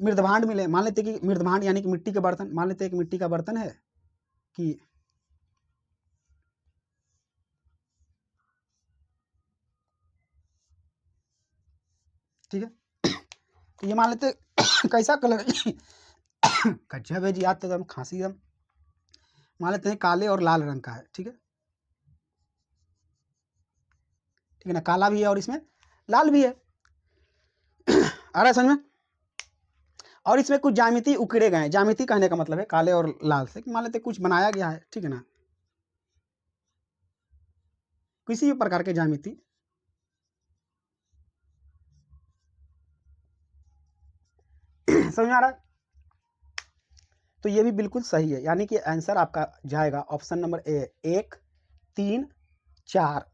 मृदभांड मिले, मान लेते कि मृदभांड यानी कि मिट्टी के बर्तन, मान लेते एक मिट्टी का बर्तन है कि ठीक है, तो ये मान लेते कैसा कलर गजब है जी, याद तो एकदम खांसी एकदम, मान लेते हैं काले और लाल रंग का है, ठीक है, ठीक है ना, काला भी है और इसमें लाल भी है आ रहा है समझ में। और इसमें कुछ ज्यामिति उकड़े गए हैं, ज्यामिति कहने का मतलब है काले और लाल से, मान लेते कुछ बनाया गया है, ठीक है ना, किसी भी प्रकार के ज्यामिति, समझ में आ रहा है, तो ये भी बिल्कुल सही है, यानी कि आंसर आपका जाएगा ऑप्शन नंबर ए, 1, 3, 4,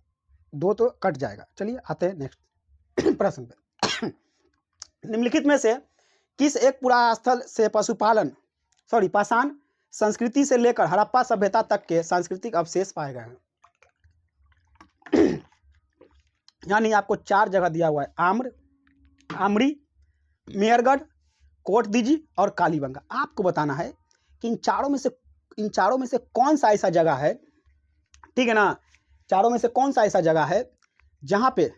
2 तो कट जाएगा। चलिए आते हैं नेक्स्ट प्रश्न पे निम्नलिखित में से किस एक पुरास्थल से पाषाण संस्कृति से लेकर हड़प्पा सभ्यता तक के सांस्कृतिक अवशेष पाए गए हैं। यानी आपको 4 जगह दिया हुआ है, आमरी, मेयरगढ़, कोटदीजी और कालीबंगा। आपको बताना है कि इन चारों में से कौन सा ऐसा जगह है, ठीक है ना, चारों में से कौन सा ऐसा जगह है जहां पे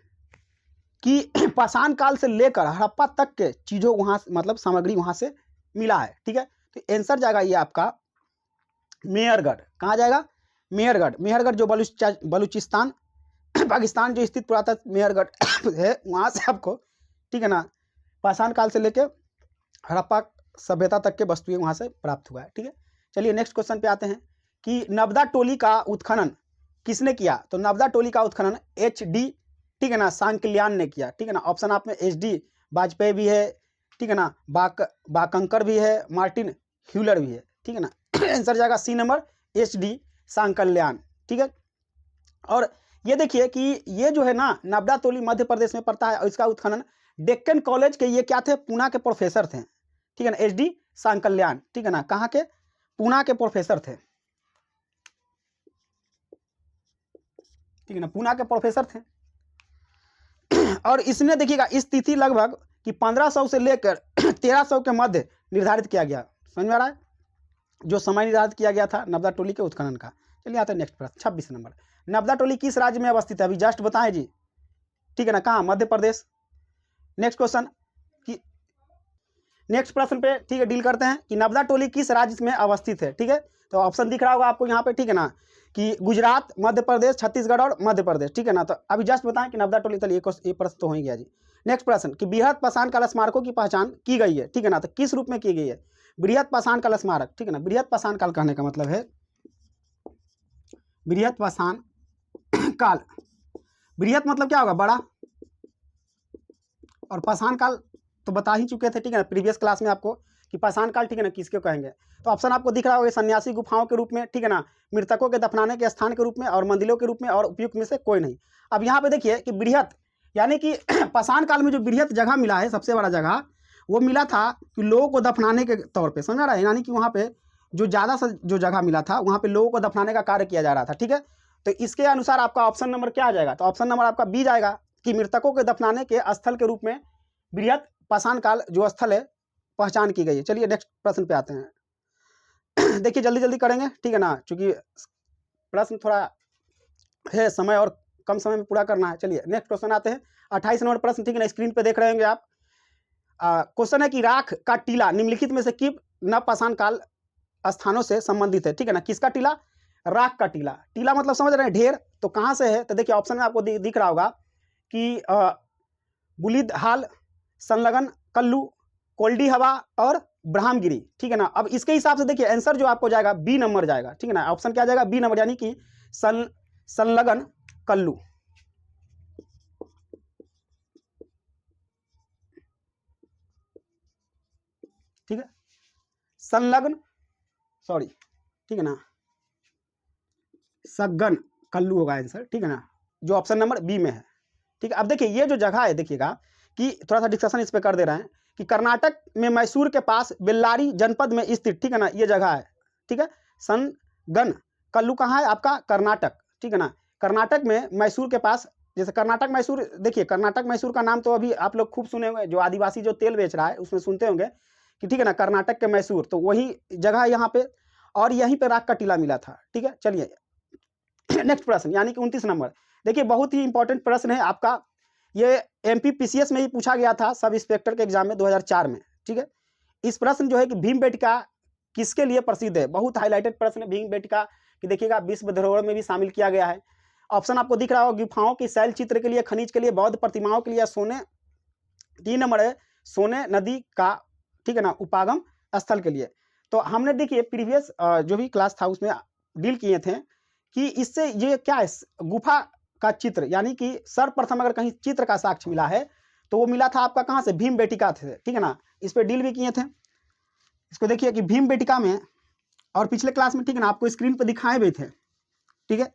कि पाषाण काल से लेकर हड़प्पा तक के चीजों वहां मतलब सामग्री वहां से मिला है, ठीक है। तो आंसर जाएगा ये आपका मेयरगढ़। कहाँ जाएगा, मेयरगढ़ जो बलूचिस्तान पाकिस्तान जो स्थित पुरातत्व मेयरगढ़ है, वहां से आपको, ठीक है ना, पाषाण काल से लेकर हड़प्पा सभ्यता तक के वस्तुएं वहां से प्राप्त हुआ है, ठीक है। चलिए नेक्स्ट क्वेश्चन पे आते हैं कि नबदा टोली का उत्खनन किसने किया। तो नबदा टोली का उत्खनन HD, ठीक है ना, सांकल्यान ने किया, ठीक है ना। ऑप्शन आप में HD वाजपेयी भी है, ठीक है ना, बाकंकर भी है, मार्टिन ह्यूलर भी है, ठीक है ना। आंसर जाएगा सी नंबर HD सांकल्यान, ठीक है। और ये देखिए कि ये जो है ना नबदा टोली मध्य प्रदेश में पड़ता है और इसका उत्खनन डेक्कन कॉलेज के ये क्या थे, पूना के प्रोफेसर थे, ठीक है ना, एचडी सांकल्याण, ठीक है ना, कहाँ के, पूना के प्रोफेसर थे, ठीक है ना, पूना के प्रोफेसर थे। और इसने देखिएगा इस तिथि लगभग कि 1500 से लेकर 1300 के मध्य निर्धारित किया गया। समझ में आ रहा है, जो समय निर्धारित किया गया था नबदा टोली के उत्खनन का। चलिए आते हैं नेक्स्ट प्रश्न 26 नंबर। नबदा टोली किस राज्य में अवस्थित है, अभी जस्ट बताएं जी, ठीक है ना, कहाँ, मध्य प्रदेश। नेक्स्ट क्वेश्चन कि नेक्स्ट प्रश्न पे, ठीक है, डील करते हैं कि नबदा टोली किस राज्य में अवस्थित है, ठीक है। तो ऑप्शन दिख रहा होगा आपको यहाँ पे, ठीक है ना, कि गुजरात, मध्य प्रदेश, छत्तीसगढ़ और मध्य प्रदेश, ठीक है ना। तो अभी जस्ट बताएं कि नबदा टोली, चलिए ये प्रश्न तो हो ही गया जी। नेक्स्ट प्रश्न कि बृहद पाषाण काल स्मारकों की पहचान की गई है, ठीक है ना, तो किस रूप में की गई है, बृहद पाषाण काल स्मारक, ठीक है ना। बृहद पाषाण काल कहने का मतलब है, बृहद पाषाण काल, बृहद मतलब क्या होगा, बड़ा, और पाषाण काल तो बता ही चुके थे, ठीक है ना, प्रीवियस क्लास में आपको कि पाषाण काल, ठीक है ना, किसको कहेंगे। तो ऑप्शन आपको दिख रहा होगा सन्यासी गुफाओं के रूप में, ठीक है ना, मृतकों के दफनाने के स्थान के रूप में, और मंदिरों के रूप में, और उपयुक्त में से कोई नहीं। अब यहाँ पे देखिए कि बृहद यानी कि पाषाण काल में जो बृहद जगह मिला है, सबसे बड़ा जगह वो मिला था कि लोगों को दफनाने के तौर पर, समझ रहा है, यानी कि वहाँ पे जो ज़्यादा से जो जगह मिला था वहाँ पे लोगों को दफनाने का कार्य किया जा रहा था, ठीक है। तो इसके अनुसार आपका ऑप्शन नंबर क्या आ जाएगा, तो ऑप्शन नंबर आपका बी जाएगा कि मृतकों के दफनाने के स्थल के रूप में बृहद पाषाण काल जो स्थल है पहचान की गई है। चलिए नेक्स्ट प्रश्न पे आते हैं। देखिए जल्दी जल्दी करेंगे, ठीक है ना, क्योंकि प्रश्न थोड़ा है, समय और कम समय में पूरा करना है। चलिए नेक्स्ट क्वेश्चन आते हैं 28 नंबर प्रश्न, ठीक है ना, स्क्रीन पे देख रहे होंगे आप। क्वेश्चन है कि राख का टीला निम्नलिखित में से किस नव पाषाण काल स्थानों से संबंधित है, ठीक है ना। किसका टीला, राख का टीला, टीला मतलब समझ रहे हैं ढेर, तो कहाँ से है, तो देखिए ऑप्शन में आपको दिख रहा होगा कि बुलिदहाल, संलग्न, कल्लू, कोल्डी हवा और ब्रह्मगिरी, ठीक है ना। अब इसके हिसाब से देखिए आंसर जो आपको जाएगा बी नंबर जाएगा, ठीक है ना, ऑप्शन क्या जाएगा, बी नंबर, यानी कि संलग्न कल्लू, ठीक है, संलग्न, सॉरी, ठीक है ना, सघन कल्लू होगा आंसर, ठीक है ना, जो ऑप्शन नंबर बी में है, ठीक है। अब देखिए ये जो जगह है, देखिएगा कि थोड़ा सा डिस्कशन इस पे कर दे रहे हैं कि कर्नाटक में मैसूर के पास बेल्लारी जनपद में स्थित, ठीक है ना, ये जगह है, ठीक है। संगन कल्लू कहाँ है आपका, कर्नाटक, ठीक है ना, कर्नाटक में मैसूर के पास, जैसे कर्नाटक मैसूर, देखिए कर्नाटक मैसूर का नाम तो अभी आप लोग खूब सुने होंगे, जो आदिवासी जो तेल बेच रहा है उसमें सुनते होंगे कि, ठीक है ना, कर्नाटक के मैसूर, तो वही जगह है यहाँ पे, और यहीं पे राख का टीला मिला था, ठीक है। चलिए नेक्स्ट प्रश्न यानी कि 29 नंबर, देखिए बहुत ही इंपॉर्टेंट प्रश्न है आपका, ये एमपीपीसीएस में ही पूछा गया था सब इंस्पेक्टर के एग्जाम में 2004 में, ठीक है। इस प्रश्न जो है कि भीमबेटका किसके लिए प्रसिद्ध है, बहुत हाईलाइटेड प्रश्न है भीमबेटका कि, देखिएगा विश्व धरोहर में भी शामिल किया गया है। ऑप्शन आपको दिख रहा होगा गुफाओं की शैल चित्र के लिए, खनिज के लिए, बौद्ध प्रतिमाओं के लिए, सोने, 3 नंबर है सोने नदी का, ठीक है ना, उपागम स्थल के लिए। तो हमने देखिए प्रीवियस जो भी क्लास था उसमें डील किए थे कि इससे ये क्या है, गुफा का चित्र, यानी कि सर्वप्रथम अगर कहीं चित्र का साक्ष्य मिला है तो वो मिला था आपका कहाँ से, भीमबेटका से, ठीक है ना, इस पे डील भी किए थे। इसको देखिए कि भीमबेटका में, और पिछले क्लास में, ठीक है ना, आपको स्क्रीन पे दिखाए भी थे, ठीक है,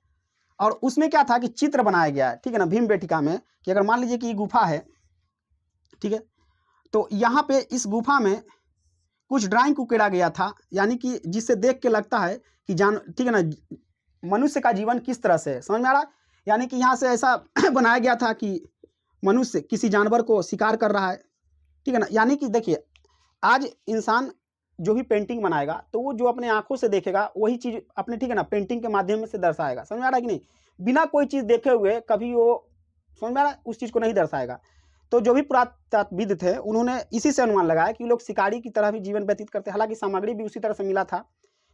और उसमें क्या था कि चित्र बनाया गया है, ठीक है ना, भीमबेटका में, कि अगर मान लीजिए कि ये गुफा है, ठीक है, तो यहाँ पे इस गुफा में कुछ ड्राइंग उकेरा गया था, यानी कि जिससे देख के लगता है कि ठीक है ना, मनुष्य का जीवन किस तरह से, समझ में आ रहा है, यानी कि यहाँ से ऐसा बनाया गया था कि मनुष्य किसी जानवर को शिकार कर रहा है, ठीक है ना। यानी कि देखिए आज इंसान जो भी पेंटिंग बनाएगा तो वो जो अपने आंखों से देखेगा वही चीज़ अपने, ठीक है ना, पेंटिंग के माध्यम से दर्शाएगा, समझ में आ रहा है कि नहीं, बिना कोई चीज़ देखे हुए कभी वो, समझ में आ रहा है, उस चीज़ को नहीं दर्शाएगा। तो जो भी पुरातत्वविद थे उन्होंने इसी से अनुमान लगाया कि लोग शिकारी की तरह भी जीवन व्यतीत करते हैं, हालांकि सामग्री भी उसी तरह से मिला था।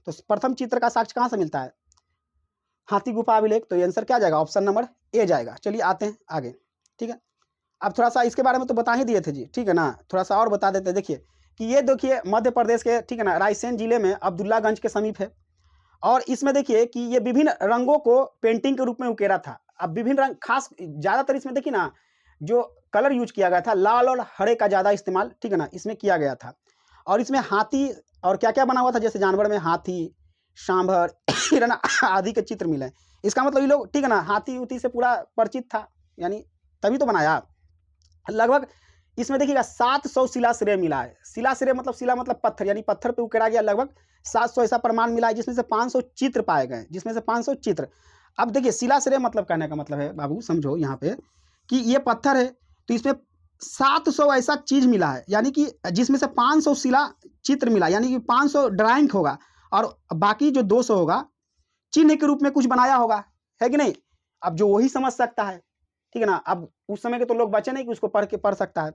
तो प्रथम चित्र का साक्ष्य कहाँ से मिलता है, हाथी गुफा अभिलेख, तो ये आंसर क्या जाएगा, ऑप्शन नंबर ए जाएगा। चलिए आते हैं आगे, ठीक है। अब थोड़ा सा इसके बारे में तो बता ही दिए थे जी, ठीक है ना, थोड़ा सा और बता देते हैं। देखिए कि ये देखिए मध्य प्रदेश के, ठीक है ना, रायसेन जिले में अब्दुल्लागंज के समीप है, और इसमें देखिए कि ये विभिन्न रंगों को पेंटिंग के रूप में उकेरा था। अब विभिन्न रंग, खास ज़्यादातर इसमें देखिए ना जो कलर यूज किया गया था, लाल और हरे का ज़्यादा इस्तेमाल, ठीक है ना, इसमें किया गया था। और इसमें हाथी और क्या क्या बना हुआ था, जैसे जानवर में हाथी, सांभर हिरण आदि के चित्र मिले। इसका मतलब ये लोग, ठीक है ना, हाथी उती से पूरा परिचित था, यानी तभी तो बनाया। लगभग इसमें देखिएगा 700 शिलाश्रय मिला है। शिलाश्रय मतलब, शिला मतलब पत्थर, यानी पत्थर पे उकेरा गया लगभग 700 ऐसा प्रमाण मिला है, जिसमें से 500 चित्र पाए गए, जिसमें से 500 चित्र। अब देखिए शिलाश्रय मतलब कहने का मतलब है बाबू समझो यहाँ पे कि ये पत्थर है तो इसमें 700 ऐसा चीज मिला है, यानी कि जिसमें से 500 शिला चित्र मिला, यानी कि 500 ड्राइंग होगा और बाकी जो 200 होगा चिन्ह के रूप में कुछ बनाया होगा, है कि नहीं। अब जो वही समझ सकता है, ठीक है ना। अब उस समय के तो लोग बचे नहीं कि उसको पढ़ सकता है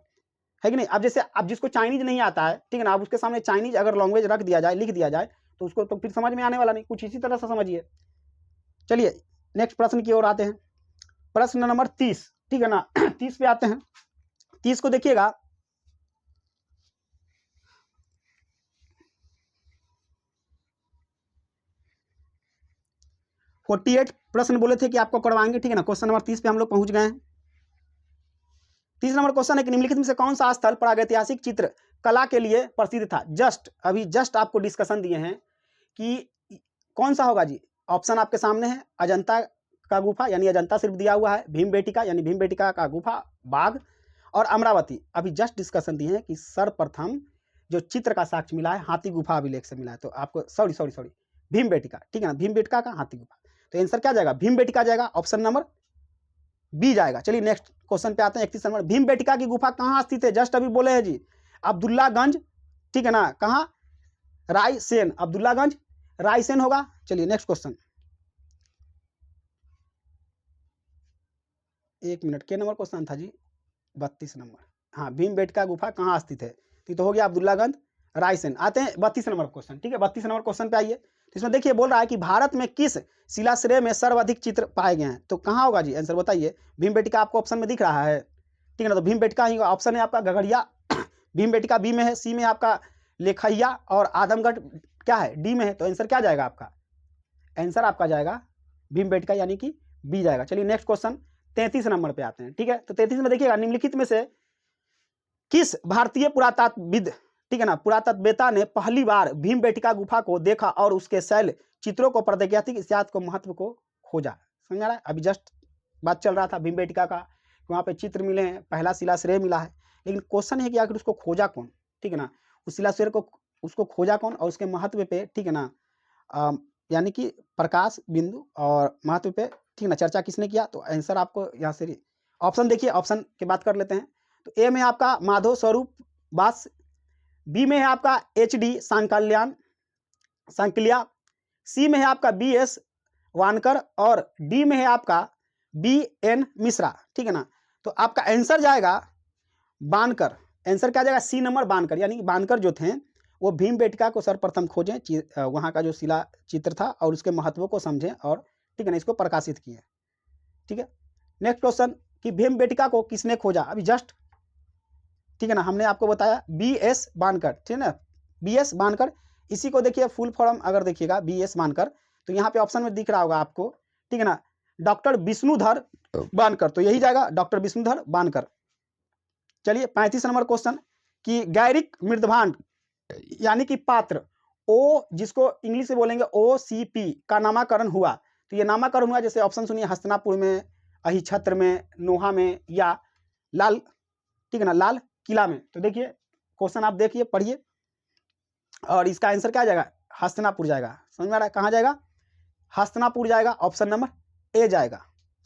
कि नहीं। अब जैसे अब जिसको चाइनीज नहीं आता है, ठीक है ना, अब उसके सामने चाइनीज अगर लैंग्वेज रख दिया जाए, लिख दिया जाए, तो उसको तो फिर समझ में आने वाला नहीं। कुछ इसी तरह से समझिए। चलिए नेक्स्ट प्रश्न की ओर आते हैं। प्रश्न नंबर 30, ठीक है ना। 30 पे आते हैं। 30 को देखिएगा। फोर्टी 48 प्रश्न बोले थे कि आपको करवाएंगे, ठीक है ना। क्वेश्चन नंबर 30 पे हम लोग पहुंच गए हैं। 30 नंबर क्वेश्चन है कि निम्नलिखित में से कौन सा स्थल प्रागैतिहासिक चित्र कला के लिए प्रसिद्ध था। जस्ट आपको डिस्कशन दिए हैं कि कौन सा होगा जी। ऑप्शन आपके सामने है, अजंता का गुफा, यानी अजंता सिर्फ दिया हुआ है, भीमबेटिका यानी भीमबेटिका का गुफा बाघ, और अमरावती। अभी जस्ट डिस्कशन दिए हैं कि सर्वप्रथम जो चित्र का साक्ष्य मिला है हाथी गुफा अभिलेख से मिला है। तो आपको सॉरी भीमबेटिका, ठीक है ना, भीमबेटिका का हाथी गुफा। तो आंसर क्या जाएगा, भीमबेटिका जाएगा, ऑप्शन नंबर बी जाएगा। चलिए नेक्स्ट क्वेश्चन पे आते हैं। 31 नंबर, भीमबेटिका की गुफा कहाँ स्थित है। जस्ट अभी बोले हैं जी, अब्दुल्लागंज, ठीक है ना, कहाँ, रायसेन, अब्दुल्लागंज रायसेन होगा। चलिए नेक्स्ट क्वेश्चन, 1 मिनट, के नंबर क्वेश्चन था जी, 32 नंबर। हाँ, भीमबेटका गुफा कहाँ स्थित है, तो हो गया अब्दुल्लागंज रायसेन। आते हैं 32 नंबर क्वेश्चन, ठीक है। 32 नंबर क्वेश्चन पे आइए। तो इसमें देखिए बोल रहा है कि भारत में किस शिलाश्रय में सर्वाधिक चित्र पाए गए हैं। तो कहाँ होगा जी, आंसर बताइए। भीमबेटका आपको ऑप्शन में दिख रहा है, ठीक है ना। तो भीमबेटका ही ऑप्शन है आपका गगड़िया, भीमबेटका बी में है, सी में आपका लेखैया, और आदमगढ़ क्या है, डी में है। तो आंसर क्या जाएगा आपका, आंसर आपका जाएगा भीमबेटका यानी कि बी जाएगा। चलिए नेक्स्ट क्वेश्चन 33 नंबर पे आते हैं, ठीक है। तो 33 में देखिएगा, निम्नलिखित में से किस भारतीय पुरातत्वविद, ठीक है ना, पुरातत्ववेत्ता ने पहली बार भीमबेटका गुफा को देखा और उसके शैल चित्रों को, प्रागैतिहासिक इतिहास को, महत्व को खोजा। समझ आ रहा है। अभी जस्ट बात चल रहा था भीमबेटका का, वहाँ पे चित्र मिले हैं, पहला शिलाश्रय मिला है, लेकिन क्वेश्चन है कि आखिर उसको खोजा कौन, ठीक है ना, उस शिलाश्रय को उसको खोजा कौन और उसके महत्व पे, ठीक है ना, यानी कि प्रकाश बिंदु और महत्व पे, ठीक है ना, चर्चा किसने किया। तो आंसर आपको यहाँ से ऑप्शन देखिए, ऑप्शन की बात कर लेते हैं। तो ए में आपका माधव स्वरूप बास, बी में है आपका HD सांकल्या, सी में है आपका BS वानकर, और डी में है आपका BN मिश्रा, ठीक है ना। तो आपका आंसर जाएगा बानकर। आंसर क्या जाएगा, सी नंबर बानकर, यानी बानकर जो थे वो भीमबेटका को सर्वप्रथम खोजें, वहाँ का जो शिला चित्र था और उसके महत्व को समझें और, ठीक है ना, इसको प्रकाशित किए, ठीक है। नेक्स्ट क्वेश्चन कि भीमबेटका को किसने खोजा। अभी जस्ट, ठीक है ना, हमने आपको बताया BS बानकर, ठीक है ना, BS बानकर। इसी को देखिए फुल फॉर्म अगर देखिएगा BS बानकर, तो यहाँ पे ऑप्शन में दिख रहा होगा आपको, ठीक है ना, डॉक्टर विष्णुधर बानकर। तो यही जाएगा, डॉक्टर विष्णुधर बानकर। चलिए 35 नंबर क्वेश्चन कि गैरिक मृदभांड यानी कि पात्र ओ, जिसको इंग्लिश से बोलेंगे OCP का नामाकरण हुआ। तो ये नामाकरण हुआ, जैसे ऑप्शन सुनिए, हस्तिनापुर में, अहिछत्र में, नोहा में, या लाल, ठीक है ना, लाल किला में। तो देखिए क्वेश्चन आप देखिए, पढ़िए, और इसका आंसर क्या जाएगा, हस्तिनापुर जाएगा। समझ में आ रहा है, कहाँ जाएगा, हस्तिनापुर जाएगा, ऑप्शन नंबर ए जाएगा।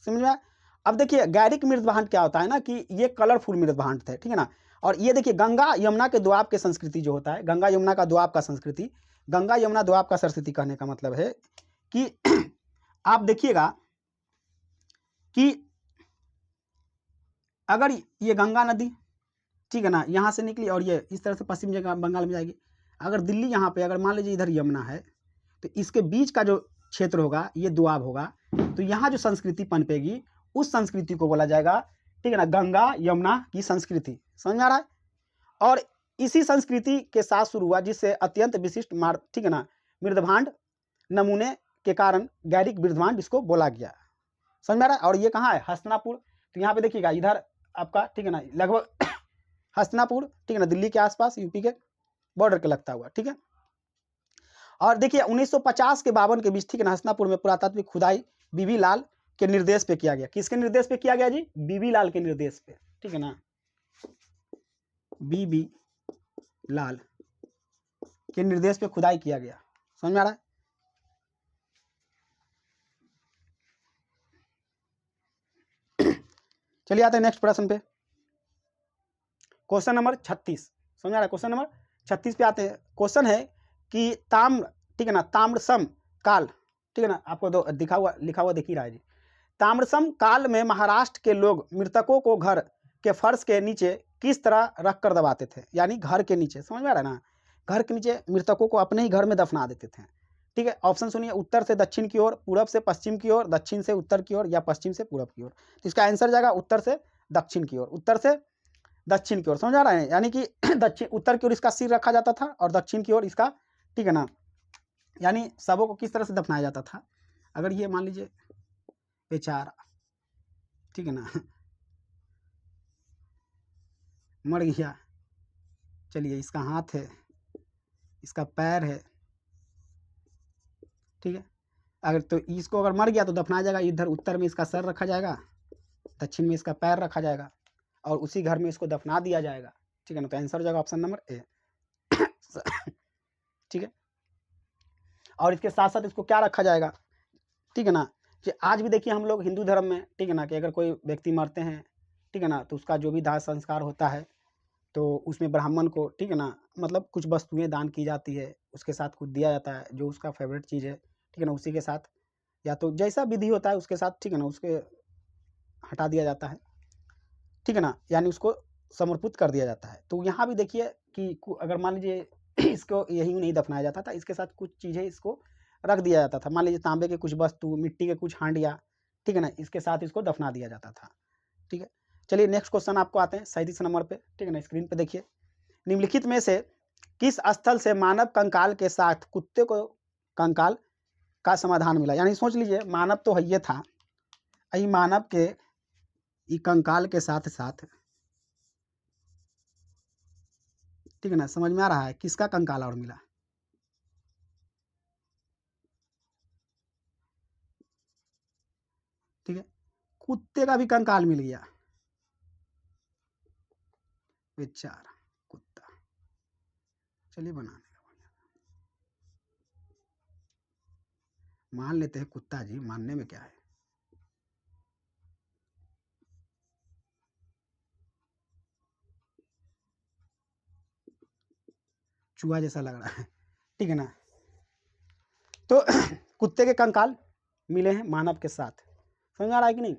समझ में। अब देखिए गैरिक मृदभांड क्या होता है ना, कि ये कलरफुल मृदभांड थे, ठीक है ना। और ये देखिए गंगा यमुना के दोआब के संस्कृति जो होता है, गंगा यमुना का दोआब का संस्कृति, गंगा यमुना दोआब का संस्कृति कहने का मतलब है कि आप देखिएगा कि अगर ये गंगा नदी, ठीक है ना, यहाँ से निकली और ये इस तरह से पश्चिम बंगाल में जाएगी। अगर दिल्ली यहाँ पे, अगर मान लीजिए इधर यमुना है, तो इसके बीच का जो क्षेत्र होगा ये दोआब होगा। तो यहाँ जो संस्कृति पनपेगी उस संस्कृति को बोला जाएगा, ठीक है ना, गंगा यमुना की संस्कृति। समझ में आ रहा है। और इसी संस्कृति के साथ शुरू हुआ, जिससे अत्यंत विशिष्ट ठीक है ना, मृदभांड नमूने के कारण गैरिक मृदभांड इसको बोला गया। समझ में आ रहा है। और ये कहाँ है, हस्तिनापुर। तो यहाँ पे देखिएगा इधर आपका, ठीक है ना, लगभग हस्तिनापुर, ठीक है ना, दिल्ली के आसपास, यूपी के बॉर्डर के लगता हुआ, ठीक है। और देखिए 1950 के 52 के बीच, ठीक है ना, हसनापुर में पुरातात्विक खुदाई बीबी लाल के निर्देश पे किया गया। किसके निर्देश पे किया गया जी? बीबी लाल के निर्देश पे, ठीक है ना, बीबी लाल के निर्देश पे खुदाई किया गया। समझ में आ रहा है? चलिए आते हैं नेक्स्ट प्रश्न पे, क्वेश्चन नंबर 36। समझ आ रहा है? क्वेश्चन नंबर 36 पे आते हैं। क्वेश्चन है कि ताम्र, ठीक है ना, ताम्रसम काल, ठीक है ना, आपको दो लिखा हुआ दिख ही रहा है जी। ताम्रसम काल में महाराष्ट्र के लोग मृतकों को घर के फर्श के नीचे किस तरह रख कर दबाते थे, यानी घर के नीचे। समझ में आ रहा है ना? घर के नीचे मृतकों को अपने ही घर में दफना देते थे, ठीक है। ऑप्शन सुनिए, उत्तर से दक्षिण की ओर, पूरब से पश्चिम की ओर, दक्षिण से उत्तर की ओर, या पश्चिम से पूरब की ओर। तो इसका आंसर जाएगा उत्तर से दक्षिण की ओर, उत्तर से दक्षिण की ओर। समझ आ रहा है? यानी कि दक्षिण, उत्तर की ओर इसका सिर रखा जाता था और दक्षिण की ओर इसका, ठीक है ना, यानी सबों को किस तरह से दफनाया जाता था। अगर ये मान लीजिए बेचारा, ठीक है ना, मर गया, चलिए इसका हाथ है, इसका पैर है, ठीक है, अगर तो इसको अगर मर गया तो दफनाया जाएगा इधर, उत्तर में इसका सर रखा जाएगा, दक्षिण में इसका पैर रखा जाएगा और उसी घर में इसको दफना दिया जाएगा, ठीक है ना। तो आंसर हो जाएगा ऑप्शन नंबर ए, ठीक है। और इसके साथ साथ इसको क्या रखा जाएगा, ठीक है ना, कि आज भी देखिए हम लोग हिंदू धर्म में, ठीक है ना, कि अगर कोई व्यक्ति मरते हैं, ठीक है ना, तो उसका जो भी दाह संस्कार होता है तो उसमें ब्राह्मण को, ठीक है ना, मतलब कुछ वस्तुएं दान की जाती है, उसके साथ कुछ दिया जाता है जो उसका फेवरेट चीज़ है, ठीक है ना, उसी के साथ या तो जैसा विधि होता है उसके साथ, ठीक है ना, उसके हटा दिया जाता है, ठीक है ना, यानी उसको समर्पित कर दिया जाता है। तो यहाँ भी देखिए कि अगर मान लीजिए इसको यही नहीं दफनाया जाता था, इसके साथ कुछ चीज़ें इसको रख दिया जाता था, मान लीजिए तांबे के कुछ वस्तु, मिट्टी के कुछ हांडिया, ठीक है ना, इसके साथ इसको दफना दिया जाता था, ठीक है। चलिए नेक्स्ट क्वेश्चन आपको आते हैं 37 नंबर पे, ठीक है ना, स्क्रीन पे देखिए। निम्नलिखित में से किस स्थल से मानव कंकाल के साथ कुत्ते को कंकाल का समाधान मिला, यानी सोच लीजिए मानव तो है ये था, यही मानव के कंकाल के साथ साथ, ठीक है ना, समझ में आ रहा है किसका कंकाल और मिला, ठीक है, कुत्ते का भी कंकाल मिल गया, बेचारा कुत्ता। चलिए बनाने मान लेते हैं कुत्ता जी, मानने में क्या है। चूहा जैसा लग रहा है, ठीक है ना। तो कुत्ते के कंकाल मिले हैं मानव के साथ, समझ आ रहा है कि नहीं,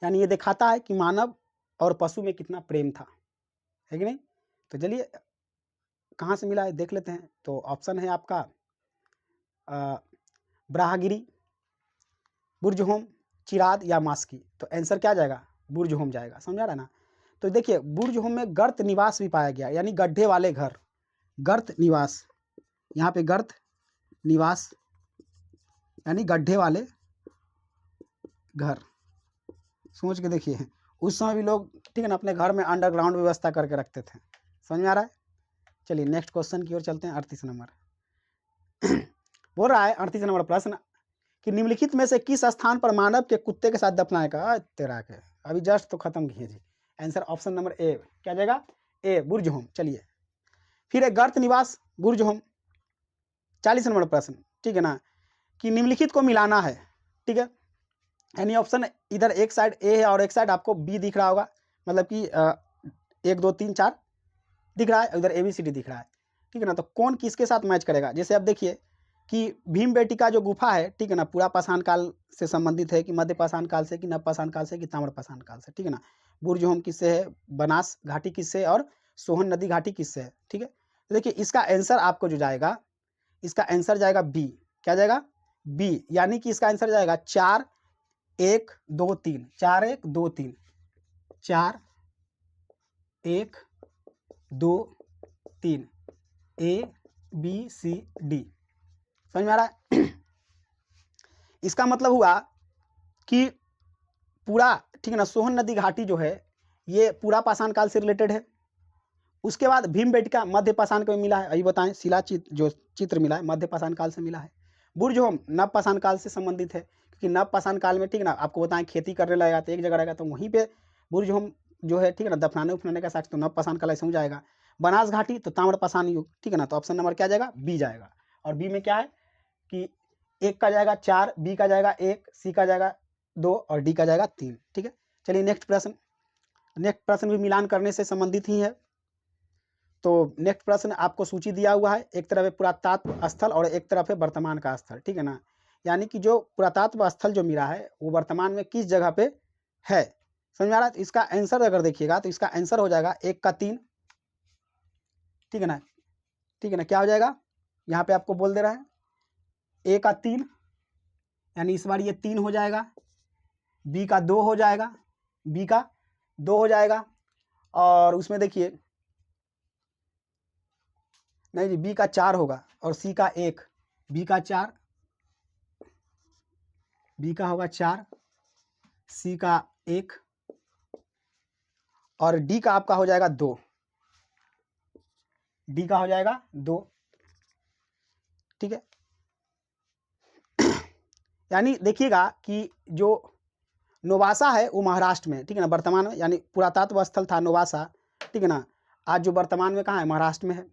यानी ये दिखाता है कि मानव और पशु में कितना प्रेम था, है कि नहीं। तो चलिए कहाँ से मिला है देख लेते हैं। तो ऑप्शन है आपका ब्राहगिरी, बुर्जहोम, चिराद या मास्की। तो आंसर क्या जाएगा, बुर्जहोम जाएगा। समझ आ रहा है ना। तो देखिए बुर्जहोम में गर्त निवास भी पाया गया, यानी गड्ढे वाले घर, गर्त निवास, यहाँ पे गर्त निवास यानी गड्ढे वाले घर। सोच के देखिए उस समय भी लोग, ठीक है ना, अपने घर में अंडरग्राउंड व्यवस्था करके रखते थे। समझ में आ रहा है। चलिए नेक्स्ट क्वेश्चन की ओर चलते हैं। 38 नंबर बोल रहा है, 38 नंबर प्रश्न कि निम्नलिखित में से किस स्थान पर मानव के कुत्ते के साथ दफनाएगा तेरा के, अभी जस्ट तो खत्म किए जी। आंसर ऑप्शन नंबर ए क्या जाएगा, ए बुर्जहोम। चलिए फिर है गर्त निवास बुर्जहोम। 40 नंबर प्रश्न, ठीक है ना, कि निम्नलिखित को मिलाना है, ठीक है, यानी ऑप्शन इधर एक साइड ए है और एक साइड आपको बी दिख रहा होगा, मतलब कि 1 2 3 4 दिख रहा है, इधर ABCD दिख रहा है, ठीक है ना। तो कौन किसके साथ मैच करेगा, जैसे आप देखिए कि भीम बेटी का जो गुफा है, ठीक है ना, पूरा पाषाण काल से संबंधित है कि मध्य पाषाण काल से कि नव पाषाण काल से कि ताम्र पाषाण काल से, ठीक है ना। बुर्जहोम किससे है, बनास घाटी किससे, और सोहन नदी घाटी किससे है, ठीक है। तो देखिए इसका आंसर आपको जो जाएगा, इसका आंसर जाएगा बी। क्या जाएगा, बी, यानी कि इसका आंसर जाएगा 4 1 2 3, 4 1 2 3, 4 1 2 3, ABCD। समझ में आ रहा है। इसका मतलब हुआ कि पूरा, ठीक है ना, सोहन नदी घाटी जो है ये पूरा पाषाण काल से रिलेटेड है, उसके बाद भीमबेटका मध्य पाषाण काल में मिला है, अभी बताएं शिला जो चित्र मिला है मध्य पाषाण काल से मिला है। बुर्जहोम नव पाषाण काल से संबंधित है, क्योंकि नव पाषाण काल में ठीक ना आपको बताएं खेती करने लगेगा तो एक जगह रहेगा तो वहीं पे बुर्जहोम जो है ठीक है ना दफनाने उफनाने का साक्ष्य तो नव पाषाण काल ऐसे हो जाएगा। बनास घाटी तो ताम्र पाषाण युग, ठीक है ना, तो ऑप्शन नंबर क्या जाएगा, बी जाएगा। और बी में क्या है कि एक का जाएगा 4, बी का जाएगा 1, सी का जाएगा 2 और डी का जाएगा 3। ठीक है, चलिए नेक्स्ट प्रश्न भी मिलान करने से संबंधित ही है। तो नेक्स्ट प्रश्न आपको सूची दिया हुआ है, एक तरफ है पुरातत्व स्थल और एक तरफ है वर्तमान का स्थल, ठीक है ना। यानी कि जो पुरातत्व स्थल जो मिला है वो वर्तमान में किस जगह पे है, समझ में आ रहा है। तो इसका आंसर अगर देखिएगा तो इसका आंसर हो जाएगा 1 का 3, ठीक है ना, ठीक है ना। क्या हो जाएगा, यहाँ पे आपको बोल दे रहा है 1 का 3, यानी इस बार ये 3 हो जाएगा, बी का 2 हो जाएगा, बी का 2 हो जाएगा, और उसमें देखिए नहीं जी बी का 4 होगा और सी का 1, बी का 4, बी का होगा 4, सी का 1 और डी का आपका हो जाएगा 2, डी का हो जाएगा 2, ठीक है। यानी देखिएगा कि जो नोवासा है वो महाराष्ट्र में, ठीक है ना, वर्तमान में, यानी पुरातत्व स्थल था नोवासा, ठीक है ना, आज जो वर्तमान में कहाँ है, महाराष्ट्र में है।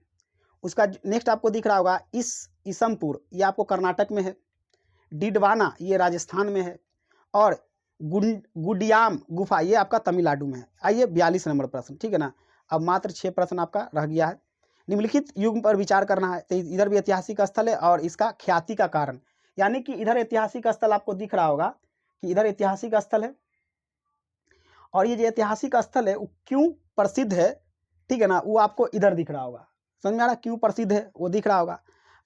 उसका नेक्स्ट आपको दिख रहा होगा ईसमपुर, ये आपको कर्नाटक में है। डिडवाना ये राजस्थान में है, और गुडियाम गुफा ये आपका तमिलनाडु में है। आइए 42 नंबर प्रश्न, ठीक है ना। अब मात्र 6 प्रश्न आपका रह गया है। निम्नलिखित युग पर विचार करना है, तो इधर भी ऐतिहासिक स्थल है और इसका ख्याति का कारण, यानी कि इधर ऐतिहासिक स्थल आपको दिख रहा होगा कि इधर ऐतिहासिक स्थल है, और ये जो ऐतिहासिक स्थल है वो क्यों प्रसिद्ध है, ठीक है ना, वो आपको इधर दिख रहा होगा। समझ में आ रहा क्यों प्रसिद्ध है वो दिख रहा होगा।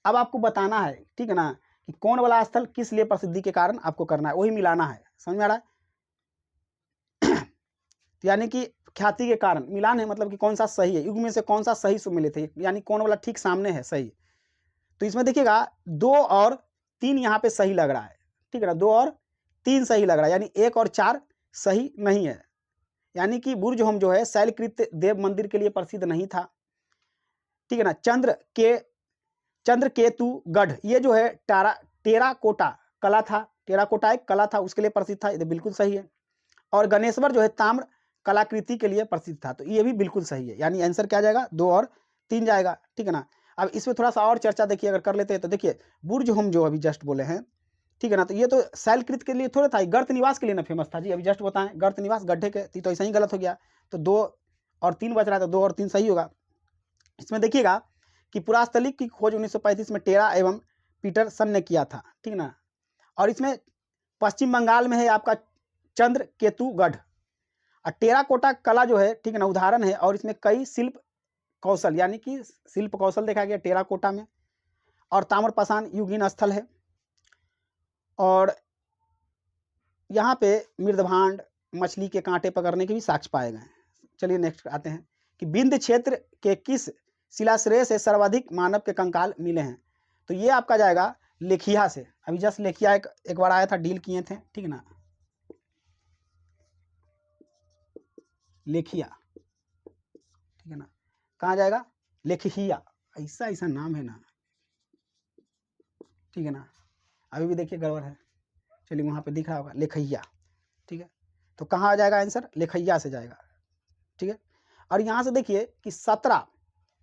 अब आपको बताना है, ठीक है ना, कि कौन वाला स्थल किस लिए प्रसिद्धि के कारण आपको करना है, वही मिलाना है। समझ में आ रहा है। यानी कि ख्याति के कारण मिलान है, मतलब कि कौन सा सही है, युग में से कौन सा सही सुमिलित है, यानी कौन वाला ठीक सामने है सही। तो इसमें देखिएगा 2 और 3 यहाँ पे सही लग रहा है, ठीक है ना, 2 और 3 सही लग रहा है, यानी 1 और 4 सही नहीं है। यानी कि बुर्जहोम जो है शैलकृत देव मंदिर के लिए प्रसिद्ध नहीं था, ठीक है ना। चंद्रकेतुगढ़ ये जो है टेराकोटा कला था, टेराकोटा एक कला था उसके लिए प्रसिद्ध था, ये बिल्कुल सही है। और गणेश्वर जो है ताम्र कलाकृति के लिए प्रसिद्ध था, तो ये भी बिल्कुल सही है। यानी आंसर क्या जाएगा, 2 और 3 जाएगा, ठीक है ना। अब इसमें थोड़ा सा और चर्चा देखिए अगर कर लेते हैं तो देखिए बुर्जहोम जो अभी जस्ट बोले हैं, ठीक है ना, तो ये तो शैलकृत के लिए थोड़ा था, गर्त निवास के लिए ना फेमस था जी, अभी जस्ट बताएं गर्त निवास गड्ढे के, तो ऐसा ही गलत हो गया। तो 2 और 3 बच रहा है, तो 2 और 3 सही होगा। इसमें देखिएगा कि पुरास्थलिक की खोज 1935 में टेरा एवं पीटरसन ने किया था, ठीक ना। और इसमें पश्चिम बंगाल में है आपका चंद्रकेतुगढ़, और टेराकोटा कला जो है, ठीक है ना, उदाहरण है, और इसमें कई शिल्प कौशल, यानी कि शिल्प कौशल देखा गया टेराकोटा में, और ताम्रपाषाण युगीन स्थल है। और यहाँ पे मृदभांड मछली के कांटे पकड़ने के भी साक्ष्य पाए गए। चलिए नेक्स्ट आते हैं कि विंध्य क्षेत्र के किस शिलाश्रय से सर्वाधिक मानव के कंकाल मिले हैं, तो ये आपका जाएगा लेखिया से। अभी जस्ट लेखिया एक बार आया था, डील किए थे, ठीक है ना, लेखिया, ठीक है ना, कहाँ जाएगा, लेखिया, ऐसा नाम है ना, ठीक है ना, अभी भी देखिए गड़बड़ है, चलिए वहाँ पे दिख रहा होगा लेखैया, ठीक है, तो कहाँ आ जाएगा आंसर, लेखैया से जाएगा, ठीक है। और यहाँ से देखिए कि 17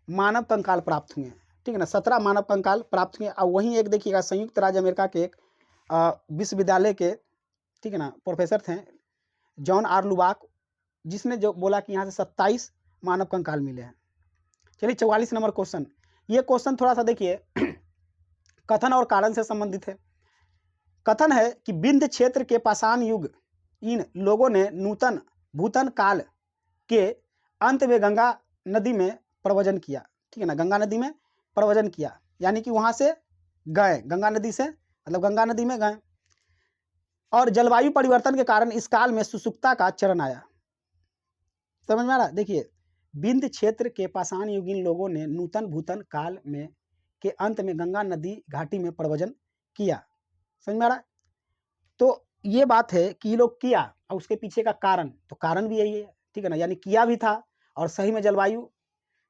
मानव कंकाल प्राप्त हुए हैं, ठीक है ना, 17 मानव कंकाल प्राप्त हुए। और वहीं एक देखिएगा संयुक्त राज्य अमेरिका के एक विश्वविद्यालय के, ठीक है ना, प्रोफेसर थे जॉन आर लुबाक, जिसने जो बोला कि यहाँ से 27 मानव कंकाल मिले हैं। चलिए 44 नंबर क्वेश्चन, ये क्वेश्चन थोड़ा सा देखिए कथन और कारण से संबंधित है। कथन है कि विंध्य क्षेत्र के पाषाण युग इन लोगों ने नूतन भूतन काल के अंत में गंगा नदी में प्रवचन किया, ठीक है ना, गंगा नदी में प्रवचन किया, यानी कि वहां से गए, गंगा नदी से मतलब गंगा नदी में गए, और जलवायु परिवर्तन के कारण इस काल में सुसुप्ता का चरण आया। समझ में आ रहा, देखिए विंध्य क्षेत्र के पाषाण युगीन लोगों ने नूतन भूतन काल में के अंत में गंगा नदी घाटी में प्रवचन किया। समझ में आ रहा, तो ये बात है कि ये लोग किया, और उसके पीछे का कारण, तो कारण भी यही है, ठीक है ना, यानी किया भी था, और सही में जलवायु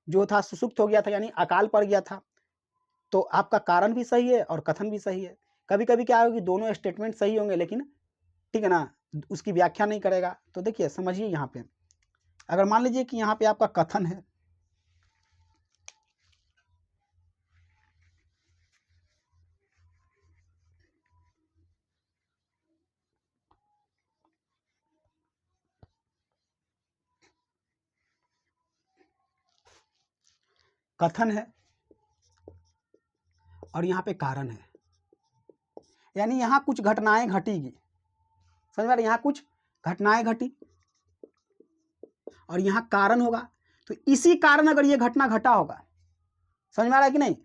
जो था सुसुप्त हो गया था, यानी अकाल पड़ गया था। तो आपका कारण भी सही है और कथन भी सही है। कभी कभी क्या होगा कि दोनों स्टेटमेंट सही होंगे लेकिन ठीक है ना, उसकी व्याख्या नहीं करेगा। तो देखिए समझिए, यहाँ पे अगर मान लीजिए कि यहाँ पे आपका कथन है, कथन है और यहाँ पे कारण है, यानी यहाँ कुछ घटनाएं घटेगी, समझ में आ रहा है, यहाँ कुछ घटनाएं घटी और यहाँ कारण होगा। तो इसी कारण अगर ये घटना घटा होगा, समझ में आ रहा है कि नहीं,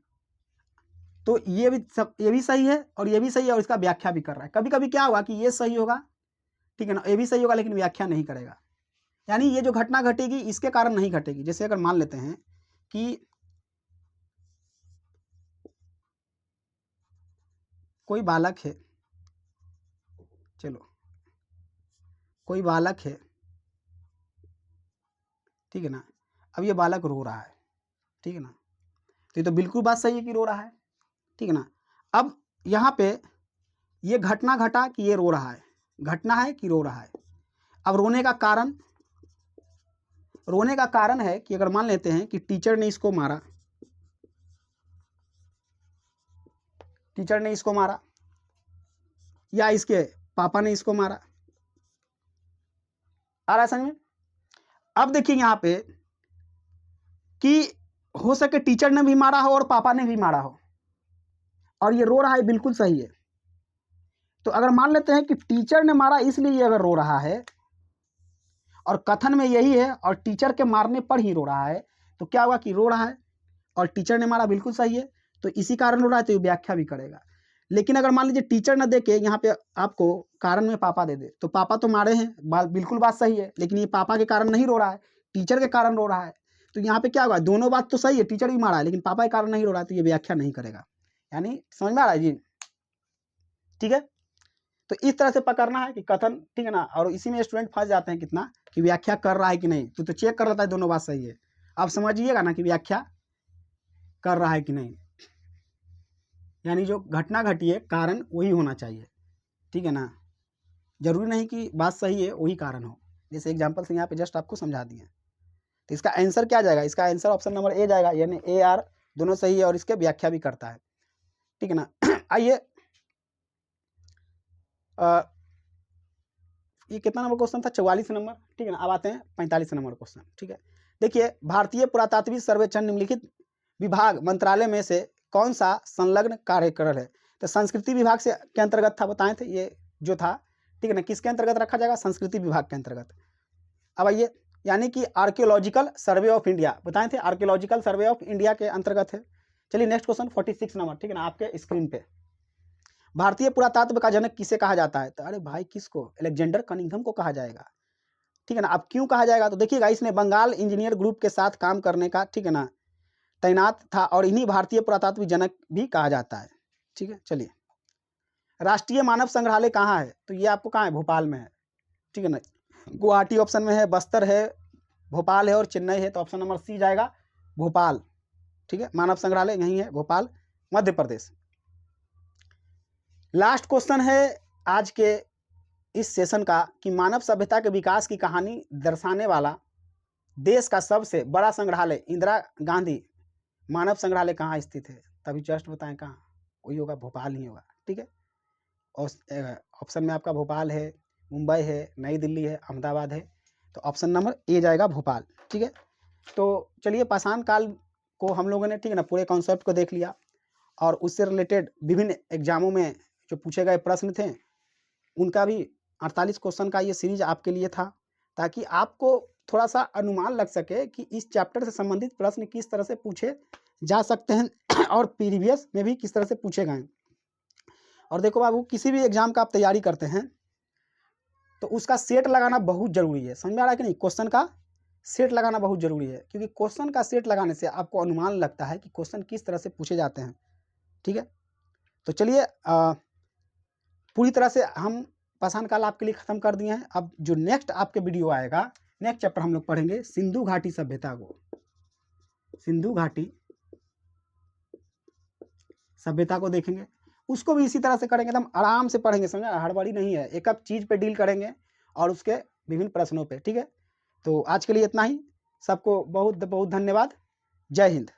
तो ये भी सही है और ये भी सही है और इसका व्याख्या भी कर रहा है। कभी कभी क्या होगा कि ये सही होगा, ठीक है ना, ये भी सही होगा लेकिन व्याख्या नहीं करेगा, यानी ये जो घटना घटेगी इसके कारण नहीं घटेगी। जैसे अगर मान लेते हैं कि कोई बालक है, चलो कोई बालक है, ठीक है ना, अब ये बालक रो रहा है, ठीक है ना, तो ये तो बिल्कुल बात सही है कि रो रहा है, ठीक है ना। अब यहाँ पे ये घटना घटा कि ये रो रहा है, घटना है कि रो रहा है। अब रोने का कारण है कि अगर मान लेते हैं कि टीचर ने इसको मारा, टीचर ने इसको मारा या इसके पापा ने इसको मारा, आ रहा है समझ में। अब देखिए यहाँ पे कि हो सके टीचर ने भी मारा हो और पापा ने भी मारा हो और ये रो रहा है, बिल्कुल सही है। तो अगर मान लेते हैं कि टीचर ने मारा इसलिए ये अगर रो रहा है और कथन में यही है और टीचर के मारने पर ही रो रहा है, तो क्या होगा कि रो रहा है और टीचर ने मारा, बिल्कुल सही है, तो इसी कारण रो रहा है, तो ये व्याख्या भी करेगा। लेकिन अगर मान लीजिए टीचर न दे के यहाँ पे आपको कारण में पापा दे दे, तो पापा तो मारे हैं, बिल्कुल बात सही है, लेकिन ये पापा के कारण नहीं रो रहा है, टीचर के कारण रो रहा है। तो यहाँ पे क्या होगा, दोनों बात तो सही है, टीचर भी मारा है लेकिन पापा के कारण नहीं रो रहा है, तो ये व्याख्या नहीं करेगा। यानी समझ में आ रहा है जी, ठीक है। तो इस तरह से पकड़ना है कि कथन, ठीक है ना, और इसी में स्टूडेंट फंस जाते हैं कितना कि व्याख्या कर रहा है कि नहीं, तो चेक कर लेता है दोनों बात सही है। आप समझिएगा ना कि व्याख्या कर रहा है कि नहीं, यानी जो घटना घटी है कारण वही होना चाहिए, ठीक है ना, जरूरी नहीं कि बात सही है वही कारण हो। जैसे एग्जांपल से यहाँ पे जस्ट आपको समझा दिए। तो इसका आंसर क्या जाएगा, इसका आंसर ऑप्शन नंबर ए जाएगा, यानी ए आर दोनों सही है और इसके व्याख्या भी करता है, ठीक है ना। आइए ये कितना नंबर क्वेश्चन था, 44 नंबर, ठीक है ना। अब आते हैं 45 नंबर क्वेश्चन, ठीक है। देखिए, भारतीय पुरातात्विक सर्वेक्षण निम्नलिखित विभाग मंत्रालय में से कौन सा संलग्न कार्यक्रम है। तो संस्कृति विभाग से के अंतर्गत था, बताए थे ये जो था, ठीक है ना, किसके अंतर्गत रखा जाएगा, संस्कृति विभाग के अंतर्गत। अब आइए, यानी कि आर्कियोलॉजिकल सर्वे ऑफ इंडिया, बताए थे आर्कियोलॉजिकल सर्वे ऑफ इंडिया के अंतर्गत है। चलिए नेक्स्ट क्वेश्चन 46 नंबर, ठीक है ना, आपके स्क्रीन पे। भारतीय पुरातत्व का जनक किसे कहा जाता है, तो अरे भाई किसको, अलेक्जेंडर कनिंघम को कहा जाएगा, ठीक है ना। अब क्यों कहा जाएगा, तो देखिएगा इसने बंगाल इंजीनियर ग्रुप के साथ काम करने का, ठीक है ना, तैनात था और इन्हीं भारतीय पुरातत्व जनक भी कहा जाता है, ठीक है। चलिए, राष्ट्रीय मानव संग्रहालय कहाँ है, तो ये आपको कहाँ है, भोपाल में है, ठीक है ना। गुवाहाटी ऑप्शन में है, बस्तर है, भोपाल है और चेन्नई है, तो ऑप्शन नंबर सी जाएगा भोपाल, ठीक है। मानव संग्रहालय यही है, भोपाल, मध्य प्रदेश। लास्ट क्वेश्चन है आज के इस सेशन का कि मानव सभ्यता के विकास की कहानी दर्शाने वाला देश का सबसे बड़ा संग्रहालय इंदिरा गांधी मानव संग्रहालय कहाँ स्थित है, तभी जस्ट बताएं कहाँ, वही होगा, भोपाल ही होगा, ठीक है। और ऑप्शन में आपका भोपाल है, मुंबई है, नई दिल्ली है, अहमदाबाद है, तो ऑप्शन नंबर ए जाएगा भोपाल, ठीक है। तो चलिए, पाषाण काल को हम लोगों ने, ठीक है ना, पूरे कॉन्सेप्ट को देख लिया और उससे रिलेटेड विभिन्न एग्जामों में जो पूछे गए प्रश्न थे उनका भी 48 क्वेश्चन का ये सीरीज आपके लिए था, ताकि आपको थोड़ा सा अनुमान लग सके कि इस चैप्टर से संबंधित प्रश्न किस तरह से पूछे जा सकते हैं और प्रीवियस में भी किस तरह से पूछे गए। और देखो बाबू, किसी भी एग्जाम का आप तैयारी करते हैं तो उसका सेट लगाना बहुत जरूरी है, समझ में आ रहा है कि नहीं, क्वेश्चन का सेट लगाना बहुत जरूरी है, क्योंकि क्वेश्चन का सेट लगाने से आपको अनुमान लगता है कि क्वेश्चन किस तरह से पूछे जाते हैं, ठीक है। तो चलिए, पूरी तरह से हम पाषाण काल आपके लिए खत्म कर दिए हैं। अब जो नेक्स्ट आपके वीडियो आएगा, नेक्स्ट चैप्टर हम लोग पढ़ेंगे सिंधु घाटी सभ्यता को, सिंधु घाटी सभ्यता को देखेंगे, उसको भी इसी तरह से करेंगे, एकदम आराम से पढ़ेंगे, समझा, हड़बड़ी नहीं है, एक एक चीज़ पे डील करेंगे और उसके विभिन्न प्रश्नों पे, ठीक है। तो आज के लिए इतना ही, सबको बहुत बहुत धन्यवाद। जय हिंद।